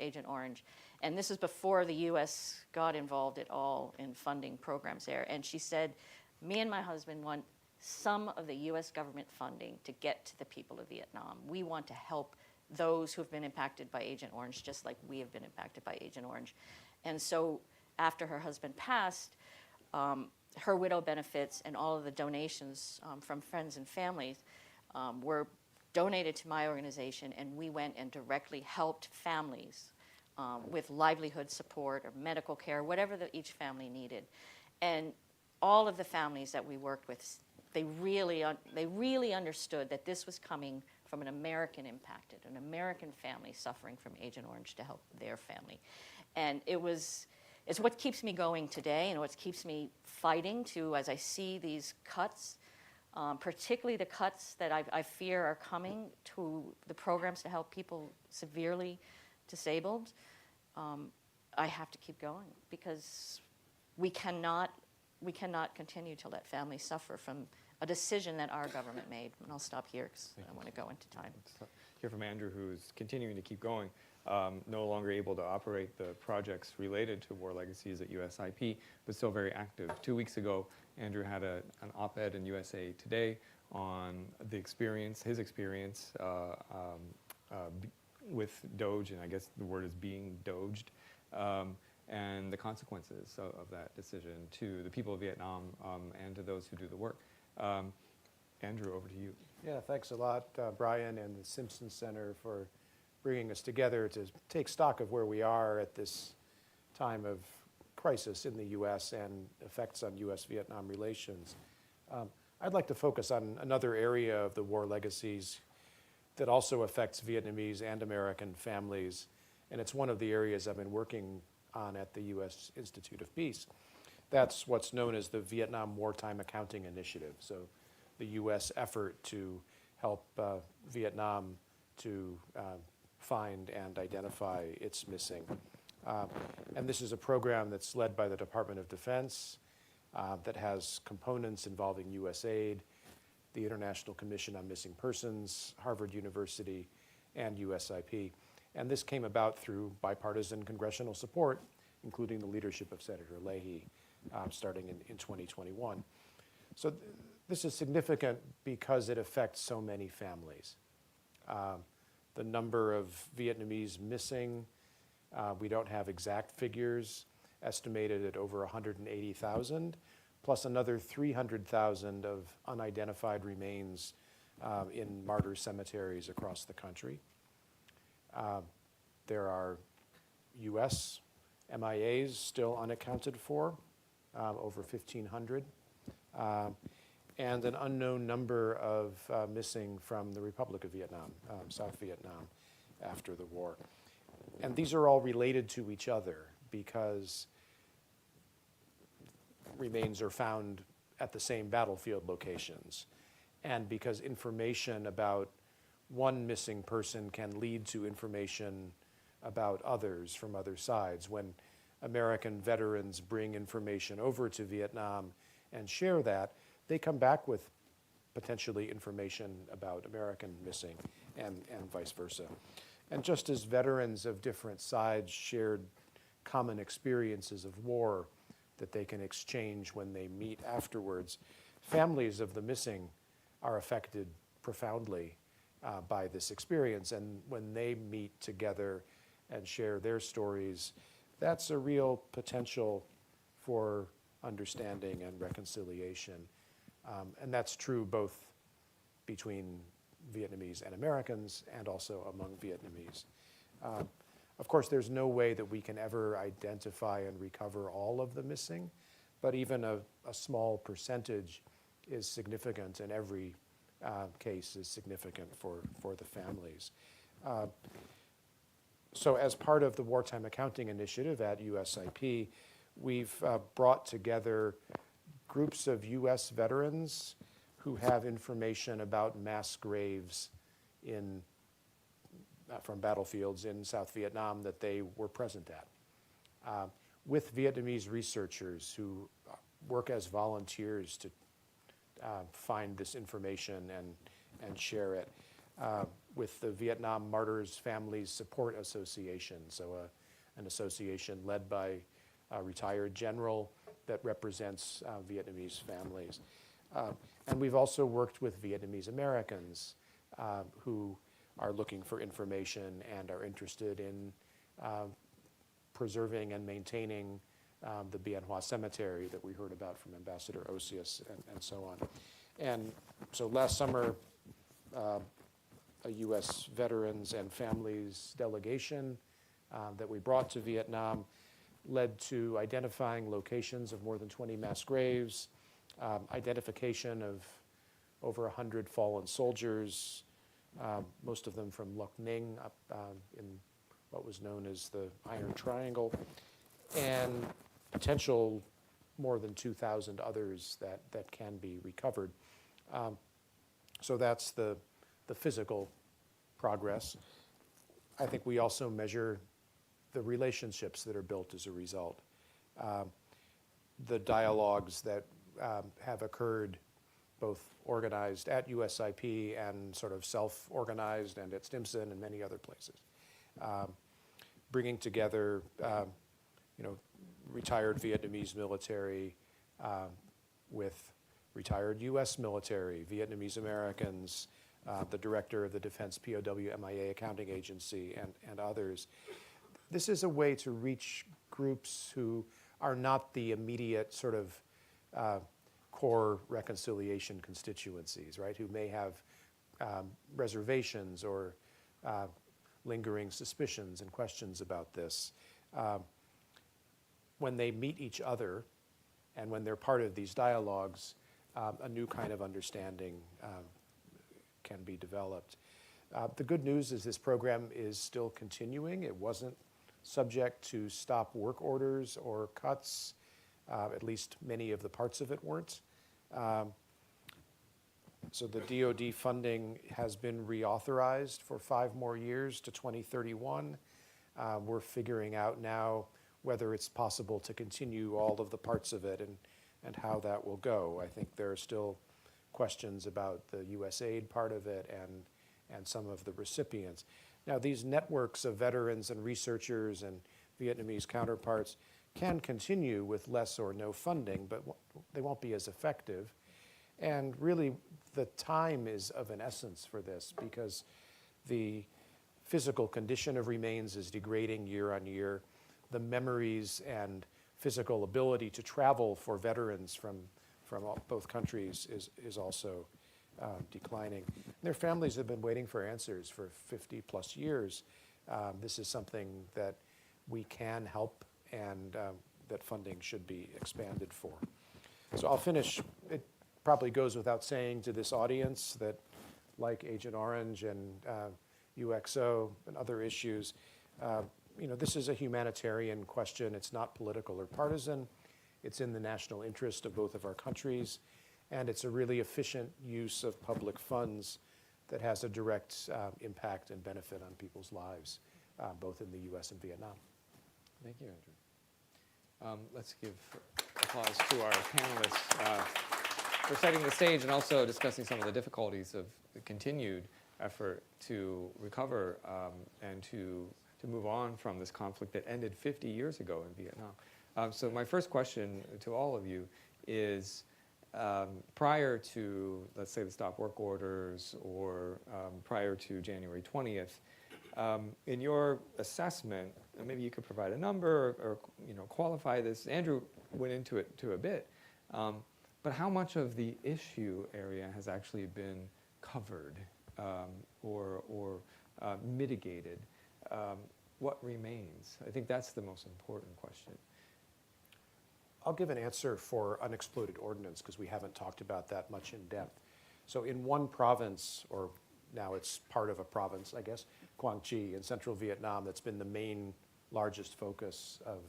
Agent Orange. And this was before the US got involved at all in funding programs there. And she said, me and my husband want some of the US government funding to get to the people of Vietnam. We want to help those who have been impacted by Agent Orange, just like we have been impacted by Agent Orange. And so after her husband passed, her widow benefits and all of the donations from friends and families were donated to my organization, and we went and directly helped families with livelihood support or medical care, whatever each family needed. And all of the families that we worked with, they really understood that this was coming from an American impacted, an American family suffering from Agent Orange to help their family. And it's what keeps me going today and what keeps me fighting to, as I see these cuts, particularly the cuts that I fear are coming to the programs to help people severely disabled. I have to keep going because we cannot continue to let families suffer from a decision that our government made. And I'll stop here because I want to go into time. Let's hear from Andrew, who's continuing to keep going, no longer able to operate the projects related to war legacies at USIP, but still very active. 2 weeks ago, Andrew had an op-ed in USA Today on the experience, his experience with Doge, and I guess the word is being doged, and the consequences of that decision to the people of Vietnam and to those who do the work. Andrew, over to you. Yeah, thanks a lot, Brian and the Stimson Center for bringing us together to take stock of where we are at this time of crisis in the U.S. and effects on U.S.-Vietnam relations. I'd like to focus on another area of the war legacies that also affects Vietnamese and American families, and it's one of the areas I've been working on at the U.S. Institute of Peace. That's what's known as the Vietnam Wartime Accounting Initiative, so the U.S. effort to help Vietnam to find and identify its missing. And this is a program that's led by the Department of Defense that has components involving USAID, the International Commission on Missing Persons, Harvard University, and USIP. And this came about through bipartisan congressional support, including the leadership of Senator Leahy, starting in 2021. So this is significant because it affects so many families. The number of Vietnamese missing, we don't have exact figures, estimated at over 180,000, plus another 300,000 of unidentified remains in martyr cemeteries across the country. There are U.S. MIAs still unaccounted for, over 1,500, and an unknown number of missing from the Republic of Vietnam, South Vietnam, after the war. And these are all related to each other because remains are found at the same battlefield locations, and because information about one missing person can lead to information about others from other sides. When American veterans bring information over to Vietnam and share that, they come back with potentially information about American missing and vice versa. And just as veterans of different sides shared common experiences of war that they can exchange when they meet afterwards, families of the missing are affected profoundly by this experience. And when they meet together and share their stories, that's a real potential for understanding and reconciliation. And that's true both between Vietnamese and Americans and also among Vietnamese. Of course, there's no way that we can ever identify and recover all of the missing, but even a small percentage is significant, and every case is significant for the families. So as part of the Wartime Accounting Initiative at USIP, we've brought together groups of U.S. veterans who have information about mass graves from battlefields in South Vietnam that they were present at, with Vietnamese researchers who work as volunteers to find this information and share it, with the Vietnam Martyrs Families Support Association, so an association led by a retired general that represents Vietnamese families. And we've also worked with Vietnamese Americans who are looking for information and are interested in preserving and maintaining the Bien Hoa Cemetery that we heard about from Ambassador Osius and so on. And so last summer, a U.S. veterans and families delegation that we brought to Vietnam led to identifying locations of more than 20 mass graves, identification of over 100 fallen soldiers, most of them from Loc Ninh up in what was known as the Iron Triangle, and potential more than 2,000 others that can be recovered. So that's the physical progress. I think we also measure the relationships that are built as a result. The dialogues that have occurred, both organized at USIP and sort of self-organized and at Stimson and many other places. Bringing together, retired Vietnamese military with retired US military, Vietnamese Americans, the director of the Defense POW MIA Accounting Agency, and others. This is a way to reach groups who are not the immediate sort of core reconciliation constituencies, right? Who may have reservations or lingering suspicions and questions about this. When they meet each other and when they're part of these dialogues, a new kind of understanding can be developed. The good news is this program is still continuing. It wasn't subject to stop work orders or cuts. At least many of the parts of it weren't. So the DoD funding has been reauthorized for 5 more years to 2031. We're figuring out now whether it's possible to continue all of the parts of it and how that will go. I think there are still questions about the USAID part of it and some of the recipients. Now, these networks of veterans and researchers and Vietnamese counterparts can continue with less or no funding, but they won't be as effective. And really, the time is of an essence for this because the physical condition of remains is degrading year on year. The memories and physical ability to travel for veterans from both countries is also declining. Their families have been waiting for answers for 50 plus years. This is something that we can help and that funding should be expanded for. So I'll finish. It probably goes without saying to this audience that like Agent Orange and UXO and other issues, this is a humanitarian question. It's not political or partisan. It's in the national interest of both of our countries, and it's a really efficient use of public funds that has a direct impact and benefit on people's lives, both in the US and Vietnam. Thank you, Andrew. Let's give applause to our panelists for setting the stage and also discussing some of the difficulties of the continued effort to recover and to move on from this conflict that ended 50 years ago in Vietnam. So my first question to all of you is, prior to, let's say, the stop work orders or prior to January 20th, in your assessment, and maybe you could provide a number or qualify this. Andrew went into it a bit, but how much of the issue area has actually been covered or mitigated? What remains? I think that's the most important question. I'll give an answer for unexploded ordnance because we haven't talked about that much in depth. So in one province, or now it's part of a province, I guess, Quang Tri in central Vietnam, that's been the main largest focus of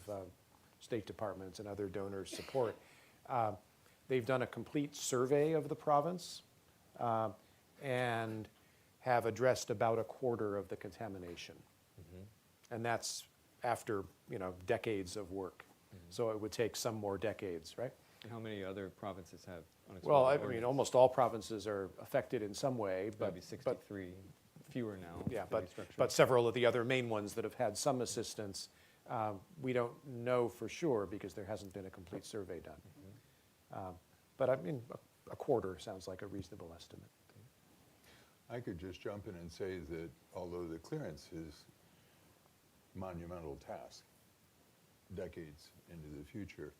State Departments and other donors' support. They've done a complete survey of the province and have addressed about a quarter of the contamination. Mm-hmm. And that's after decades of work. Mm-hmm. So it would take some more decades, right? And how many other provinces have unexploded Well, I ordnance? mean, almost all provinces are affected in some way, but maybe 63 fewer now. Yeah, for restructuring. but several of the other main ones that have had some assistance, we don't know for sure because there hasn't been a complete survey done. Mm-hmm. But I mean, a quarter sounds like a reasonable estimate. I could just jump in and say that although the clearance is a monumental task, decades into the future,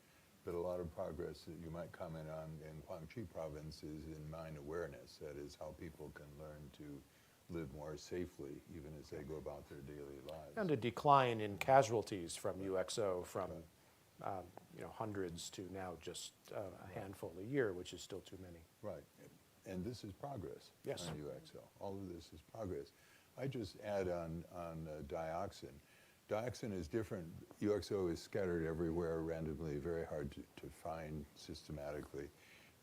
but a lot of progress that you might comment on in Quang Tri province is in mine awareness. That is how people can learn to live more safely even as they go about their daily lives. And a decline in casualties from UXO from hundreds to now just a handful a year, which is still too many. Right. and this is progress Yes. on UXO. All of this is progress. I just add on dioxin. Dioxin is different. UXO is scattered everywhere randomly, very hard to find systematically,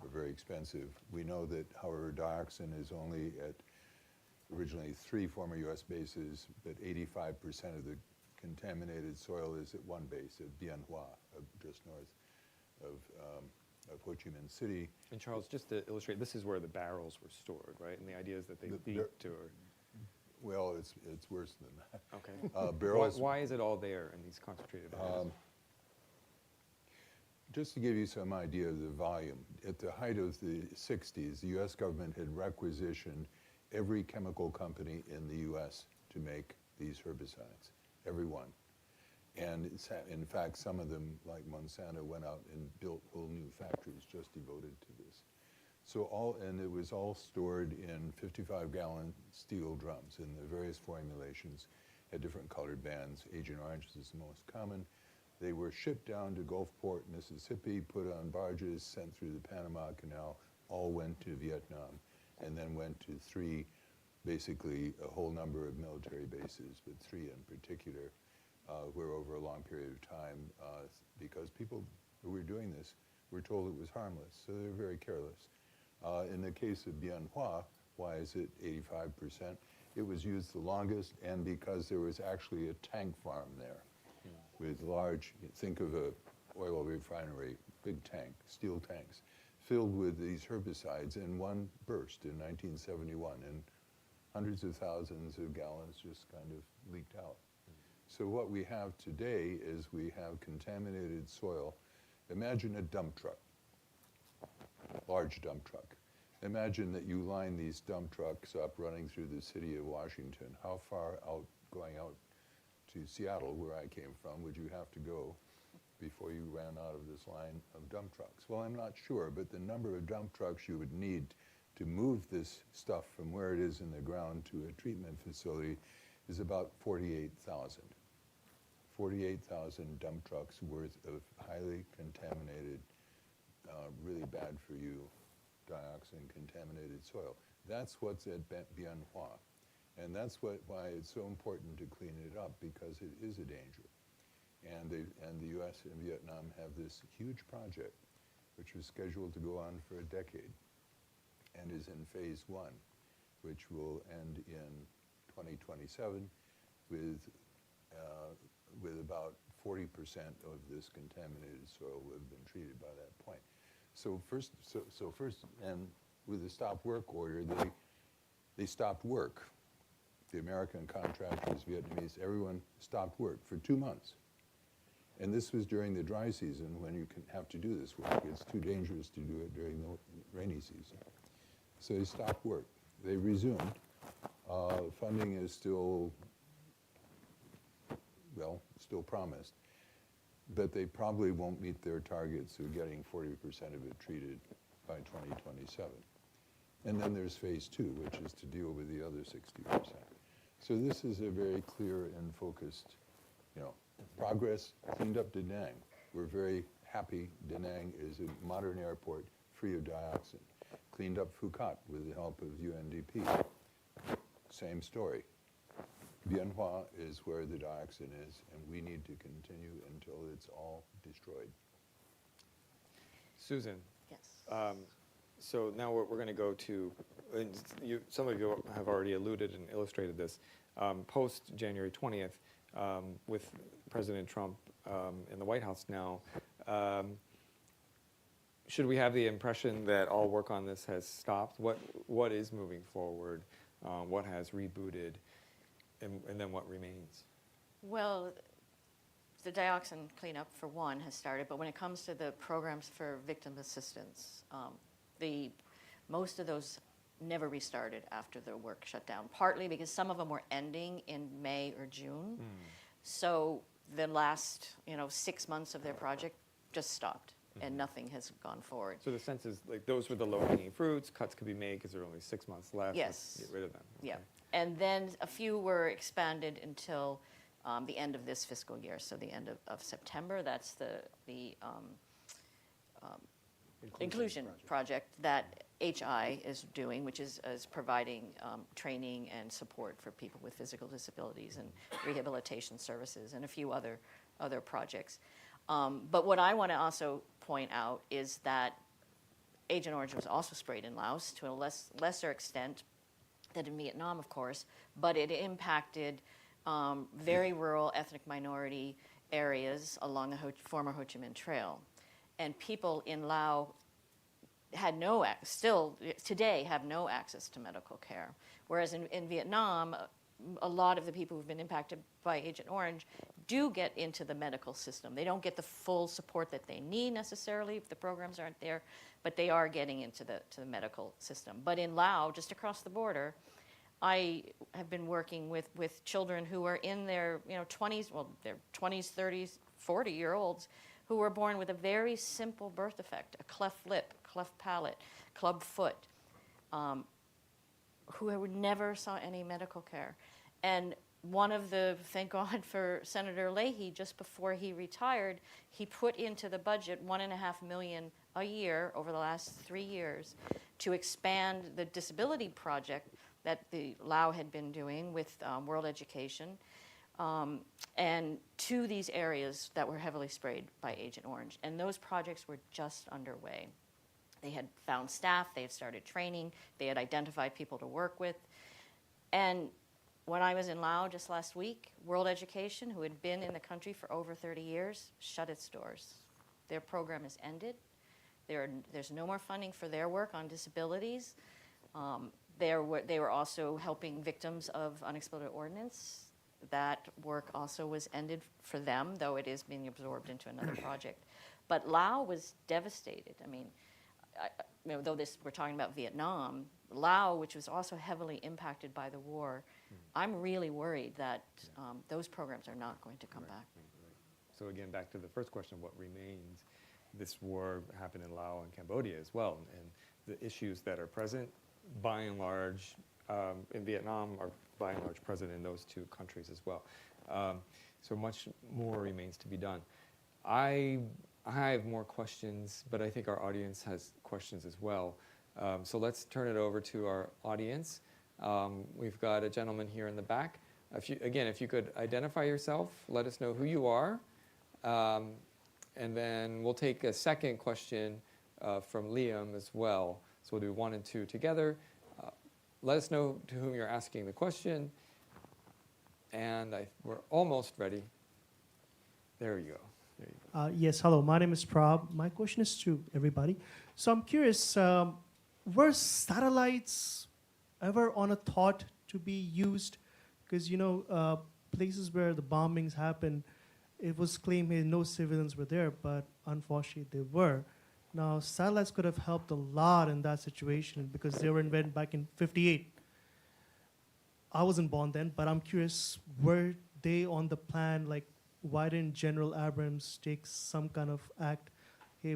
or very expensive. We know that, however, dioxin is only at originally 3 former US bases, but 85% of the contaminated soil is at one base, at Bien Hoa, just north of Ho Chi Minh City. And Charles, just to illustrate, this is where the barrels were stored, right? And the idea is that they leaked or... Well, it's worse than that. Okay. Barrels. Why is it all there in these concentrated areas? Just to give you some idea of the volume, at the height of the 60s, the US government had requisitioned every chemical company in the US to make these herbicides, every one. And in fact, some of them, like Monsanto, went out and built whole new factories just devoted to this. So and it was all stored in 55-gallon steel drums in the various formulations, had different colored bands. Agent Orange is the most common. They were shipped down to Gulfport, Mississippi, put on barges, sent through the Panama Canal, all went to Vietnam, and then went to 3, basically a whole number of military bases, but 3 in particular, where over a long period of time, because people who were doing this were told it was harmless, so they were very careless. In the case of Bien Hoa, why is it 85%? It was used the longest, and because there was actually a tank farm there with large, think of a oil refinery, big tank, steel tanks, filled with these herbicides, and one burst in 1971, and hundreds of thousands of gallons just kind of leaked out. So what we have today is we have contaminated soil. Imagine a dump truck, large dump truck. Imagine that you line these dump trucks up running through the city of Washington. How far out, going out to Seattle, where I came from, would you have to go before you ran out of this line of dump trucks? Well, I'm not sure, but the number of dump trucks you would need to move this stuff from where it is in the ground to a treatment facility is about 48,000. 48,000 dump trucks worth of highly contaminated, really bad for you, dioxin-contaminated soil. That's what's at Bien Hoa. And that's why it's so important to clean it up, because it is a danger. And the US and Vietnam have this huge project, which was scheduled to go on for a decade, and is in phase 1, which will end in 2027 with about 40% of this contaminated soil will have been treated by that point. So first, and with the stop work order, they stopped work. The American contractors, Vietnamese, everyone stopped work for 2 months. And this was during the dry season when you can have to do this work. It's too dangerous to do it during the rainy season. So they stopped work. They resumed. Funding is still, well, still promised. But they probably won't meet their targets of getting 40% of it treated by 2027. And then there's phase 2, which is to deal with the other 60%. So this is a very clear and focused, progress. Cleaned up Da Nang. We're very happy Da Nang is a modern airport free of dioxin. Cleaned up Phuket with the help of UNDP. Same story. Bien Hoa is where the dioxin is, and we need to continue until it's all destroyed. Susan. Yes. So now we're going to go to, and some of you have already alluded and illustrated this, post January 20th, with President Trump in the White House now, should we have the impression that all work on this has stopped? What is moving forward? What has rebooted? And then what remains? Well, the dioxin cleanup, for one, has started, but when it comes to the programs for victim assistance, most of those never restarted after the work shut down, partly because some of them were ending in May or June. So the last 6 months of their project just stopped, and nothing has gone forward. So the sense is like those were the low-hanging fruits. Cuts could be made because there are only 6 months left. Yes. Let's get rid of them. Yeah. Okay. And then a few were expanded until the end of this fiscal year, so the end of September. That's the inclusion project that HI is doing, which is providing training and support for people with physical disabilities and rehabilitation services and a few other projects. But what I want to also point out is that Agent Orange was also sprayed in Laos to a lesser extent than in Vietnam, of course, but it impacted very rural ethnic minority areas along the former Ho Chi Minh Trail. And people in Laos had still today have no access to medical care. Whereas in Vietnam, a lot of the people who've been impacted by Agent Orange do get into the medical system. They don't get the full support that they need necessarily if the programs aren't there, but they are getting into the medical system. But in Laos, just across the border, I have been working with children who are in their 20s, well, their 20s, 30s, 40-year-olds, who were born with a very simple birth defect, a cleft lip, cleft palate, club foot, who never saw any medical care. And thank God for Senator Leahy, just before he retired, he put into the budget $1.5 million a year over the last 3 years to expand the disability project that the Lao had been doing with World Education, and to these areas that were heavily sprayed by Agent Orange. And those projects were just underway. They had found staff, they had started training, they had identified people to work with. And when I was in Laos just last week, World Education, who had been in the country for over 30 years, shut its doors. Their program is ended. There's no more funding for their work on disabilities. They were also helping victims of unexploded ordnance. That work also was ended for them, though it is being absorbed into another project. But Laos was devastated. I mean, though we're talking about Vietnam, Laos, which was also heavily impacted by the war, I'm really worried that those programs are not going to come back. So again, back to the first question, what remains? This war happened in Laos and Cambodia as well, and the issues that are present, by and large, in Vietnam are by and large present in those two countries as well. So much more remains to be done. I have more questions, but I think our audience has questions as well. So let's turn it over to our audience. We've got a gentleman here in the back. If you could identify yourself, let us know who you are, and then we'll take a second question from Liam as well. So we'll do 1 and 2 together. Let us know to whom you're asking the question. And we're almost ready. There you go. Yes, hello. My name is Prab. My question is to everybody. So I'm curious, were satellites ever on a thought to be used? Because, places where the bombings happened, it was claimed no civilians were there, but unfortunately they were. Now, satellites could have helped a lot in that situation because they were invented back in '58. I wasn't born then, but I'm curious, were they on the plan? Like, why didn't General Abrams take some kind of act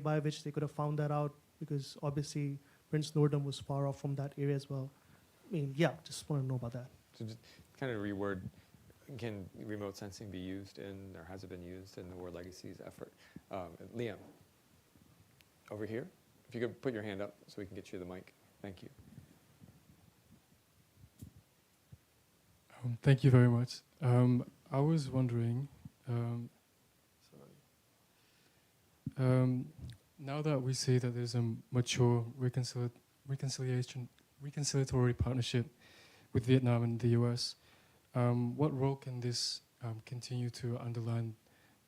by which they could have found that out? Because obviously Prince Nordam was far off from that area as well. I mean, yeah, just want to know about that. So just kind of reword, can remote sensing be used or has it been used in the War Legacies effort? Liam, over here. If you could put your hand up so we can get you the mic. Thank you. Thank you very much. I was wondering, now that we see that there's a mature reconciliatory partnership with Vietnam and the US, what role can this continue to underline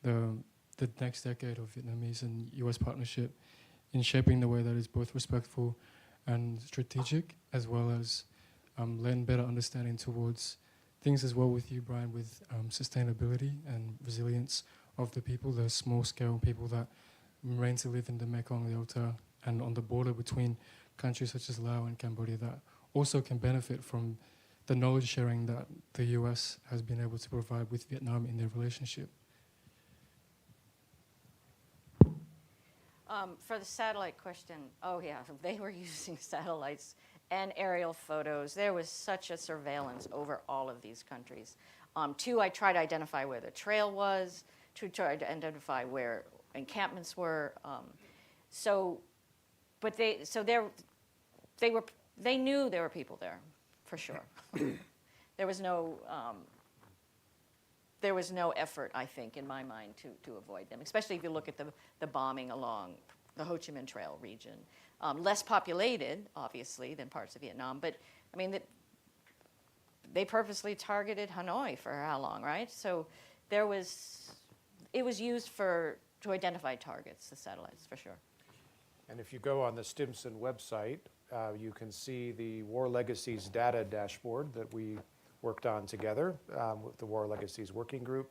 the next decade of Vietnamese and US partnership in shaping the way that is both respectful and strategic, as well as lend better understanding towards things as well with you, Brian, with sustainability and resilience of the people, the small-scale people that remain to live in the Mekong Delta and on the border between countries such as Laos and Cambodia that also can benefit from the knowledge sharing that the US has been able to provide with Vietnam in their relationship. For the satellite question, oh yeah, they were using satellites and aerial photos. There was such a surveillance over all of these countries. 2, I tried to identify where the trail was, to try to identify where encampments were. they knew there were people there, for sure. There was no effort, I think, in my mind, to avoid them, especially if you look at the bombing along the Ho Chi Minh Trail region. Less populated, obviously, than parts of Vietnam, but I mean, they purposely targeted Hanoi for how long, right? So it was used to identify targets, the satellites, for sure. And if you go on the Stimson website, you can see the War Legacies data dashboard that we worked on together with the War Legacies Working Group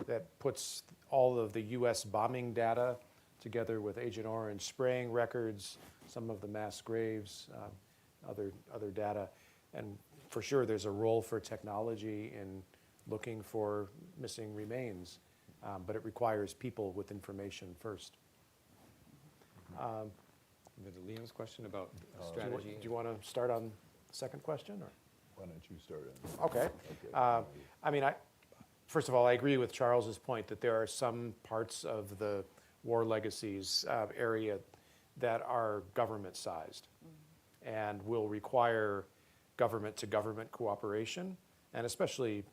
that puts all of the U.S. bombing data together with Agent Orange spraying records, some of the mass graves, other data. And for sure, there's a role for technology in looking for missing remains, but it requires people with information first. Liam's question about Do strategy. you want to start on the second question? Or? Why don't you start on that? Okay. I mean, first of all, I agree with Charles's point that there are some parts of the War Legacies area that are government-sized and will require government-to-government cooperation, and especially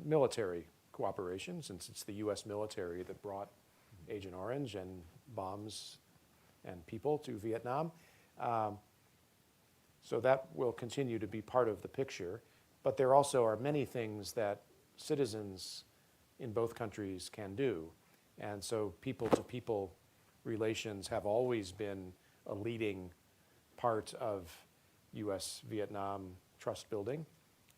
military cooperation, since it's the U.S. military that brought Agent Orange and bombs and people to Vietnam. So that will continue to be part of the picture. But there also are many things that citizens in both countries can do. And so people-to-people relations have always been a leading part of U.S.-Vietnam trust building.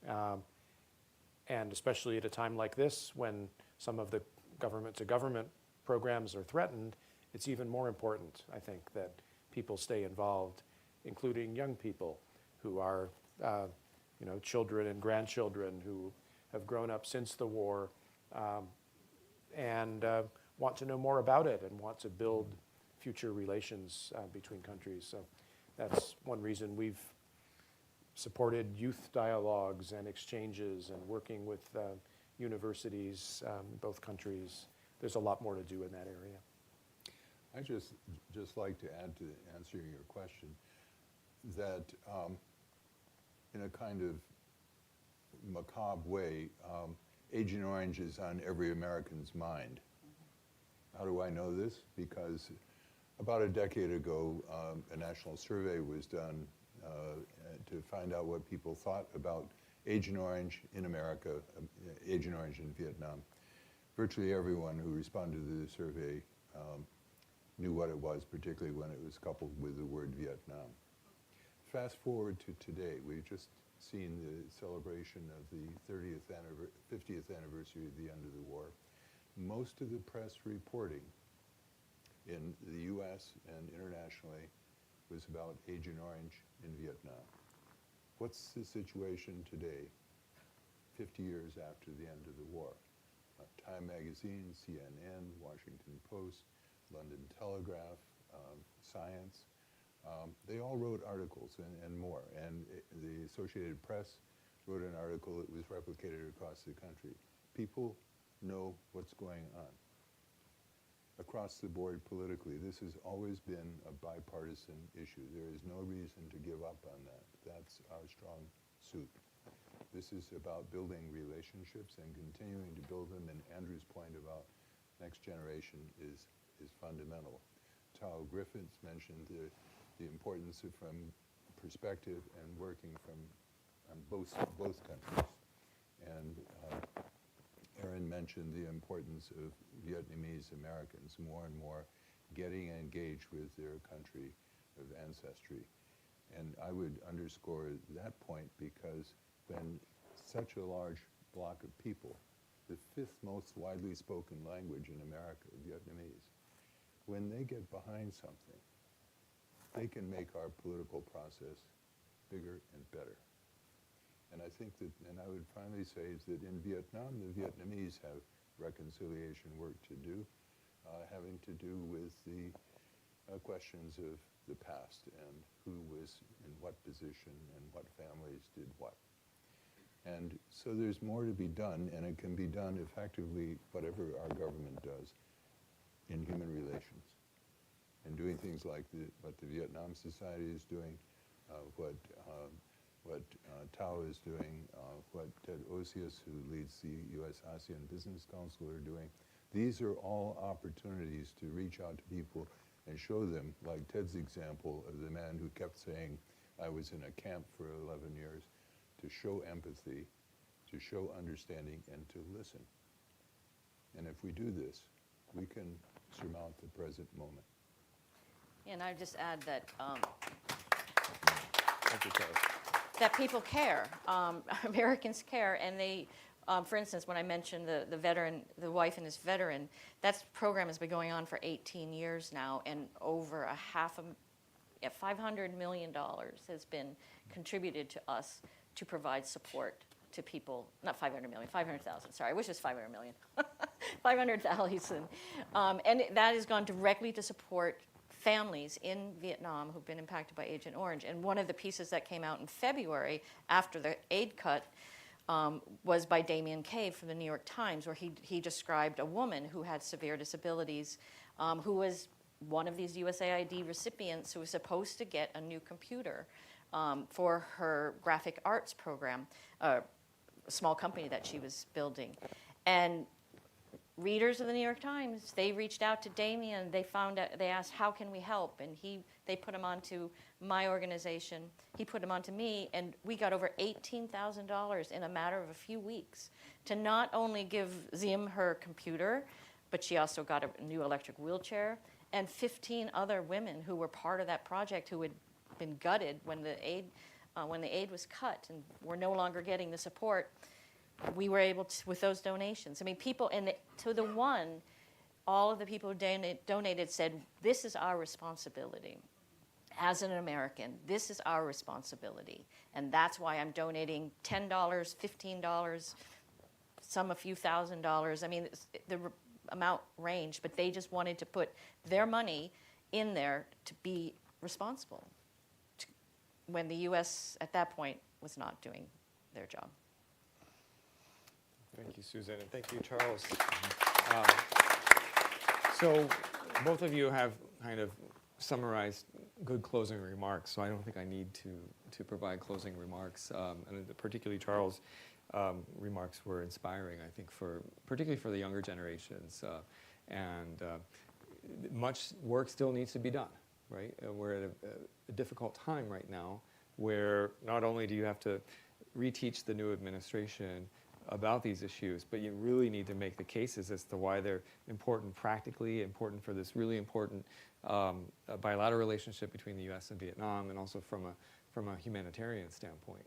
And especially at a time like this, when some of the government-to-government programs are threatened, it's even more important, I think, that people stay involved, including young people who are, children and grandchildren who have grown up since the war and want to know more about it and want to build future relations between countries. So that's one reason we've supported youth dialogues and exchanges and working with universities in both countries. There's a lot more to do in that area. I just like to add to answering your question that in a kind of macabre way, Agent Orange is on every American's mind. How do I know this? Because about a decade ago, a national survey was done to find out what people thought about Agent Orange in America, Agent Orange in Vietnam. Virtually everyone who responded to the survey knew what it was, particularly when it was coupled with the word Vietnam. Fast forward to today, we've just seen the celebration of the 50th anniversary of the end of the war. Most of the press reporting in the US and internationally was about Agent Orange in Vietnam. What's the situation today, 50 years after the end of the war? Time Magazine, CNN, Washington Post, London Telegraph, Science, they all wrote articles and more. And the Associated Press wrote an article that was replicated across the country. People know what's going on. Across the board politically, this has always been a bipartisan issue. There is no reason to give up on that. That's our strong suit. This is about building relationships and continuing to build them, and Andrew's point about next generation is fundamental. Tal Griffiths mentioned the importance of from perspective and working from on both countries. And Aaron mentioned the importance of Vietnamese Americans more and more getting engaged with their country of ancestry. And I would underscore that point because when such a large block of people, the fifth most widely spoken language in America, Vietnamese, when they get behind something, they can make our political process bigger and better. And I think that, and I would finally say, is that in Vietnam, the Vietnamese have reconciliation work to do, having to do with the questions of the past and who was in what position and what families did what. And so there's more to be done, and it can be done effectively, whatever our government does, in human relations. and doing things like what the Vietnam Society is doing, what Tao is doing, what Ted Osius, who leads the U.S. ASEAN Business Council, are doing. These are all opportunities to reach out to people and show them, like Ted's example of the man who kept saying, I was in a camp for 11 years, to show empathy, to show understanding, and to listen. And if we do this, we can surmount the present moment. And I just add that Thank you, Charles. that people care. Americans care, and they, for instance, when I mentioned the veteran, the wife and this veteran, that program has been going on for 18 years now, and over $500 million has been contributed to us to provide support to people. Not 500 million, 500,000. Sorry, I wish it was 500 million. 500,000, and that has gone directly to support families in Vietnam who've been impacted by Agent Orange. And one of the pieces that came out in February after the aid cut was by Damien Cave from the New York Times, where he described a woman who had severe disabilities, who was one of these USAID recipients who was supposed to get a new computer for her graphic arts program, a small company that she was building. And readers of the New York Times, they reached out to Damien. They found out, they asked, how can we help? And they put him onto my organization. He put him onto me, and we got over $18,000 in a matter of a few weeks to not only give Zim her computer, but she also got a new electric wheelchair, and 15 other women who were part of that project who had been gutted when the aid was cut and were no longer getting the support. We were able to, with those donations. I mean, people, and to the one, all of the people who donated said, this is our responsibility. As an American, this is our responsibility. And that's why I'm donating $10, $15, some a few $1,000s. I mean, the amount ranged, but they just wanted to put their money in there to be responsible when the U.S. at that point was not doing their job. Thank you, Susan, and thank you, Charles. So both of you have kind of summarized good closing remarks, so I don't think I need to provide closing remarks. And particularly Charles' remarks were inspiring, I think, particularly for the younger generations. And much work still needs to be done, right? We're at a difficult time right now where not only do you have to reteach the new administration about these issues, but you really need to make the cases as to why they're important practically, important for this really important bilateral relationship between the U.S. and Vietnam, and also from a humanitarian standpoint.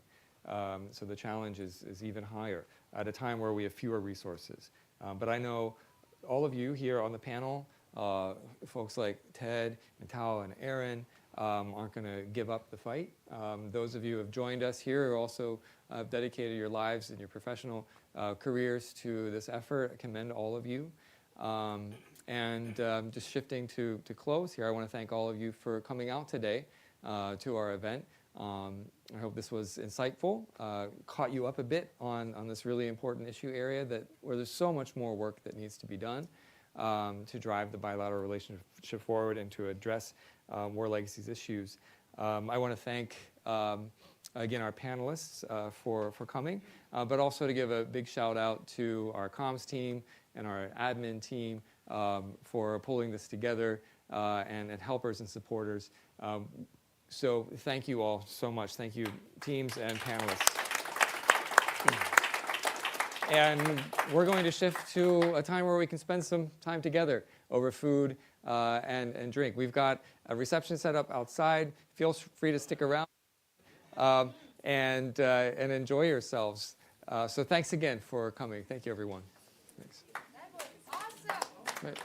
So the challenge is even higher at a time where we have fewer resources. But I know all of you here on the panel, folks like Ted and Tao and Aaron, aren't going to give up the fight. Those of you who have joined us here who also dedicated your lives and your professional careers to this effort, I commend all of you. And just shifting to close here, I want to thank all of you for coming out today to our event. I hope this was insightful, caught you up a bit on this really important issue area where there's so much more work that needs to be done to drive the bilateral relationship forward and to address War Legacies issues. I want to thank, again, our panelists for coming, but also to give a big shout out to our comms team and our admin team for pulling this together, and helpers and supporters. So thank you all so much. Thank you, teams and panelists. And we're going to shift to a time where we can spend some time together over food and drink. We've got a reception set up outside. Feel free to stick around and enjoy yourselves. So thanks again for coming. Thank you, everyone. Thanks. That was awesome. Right.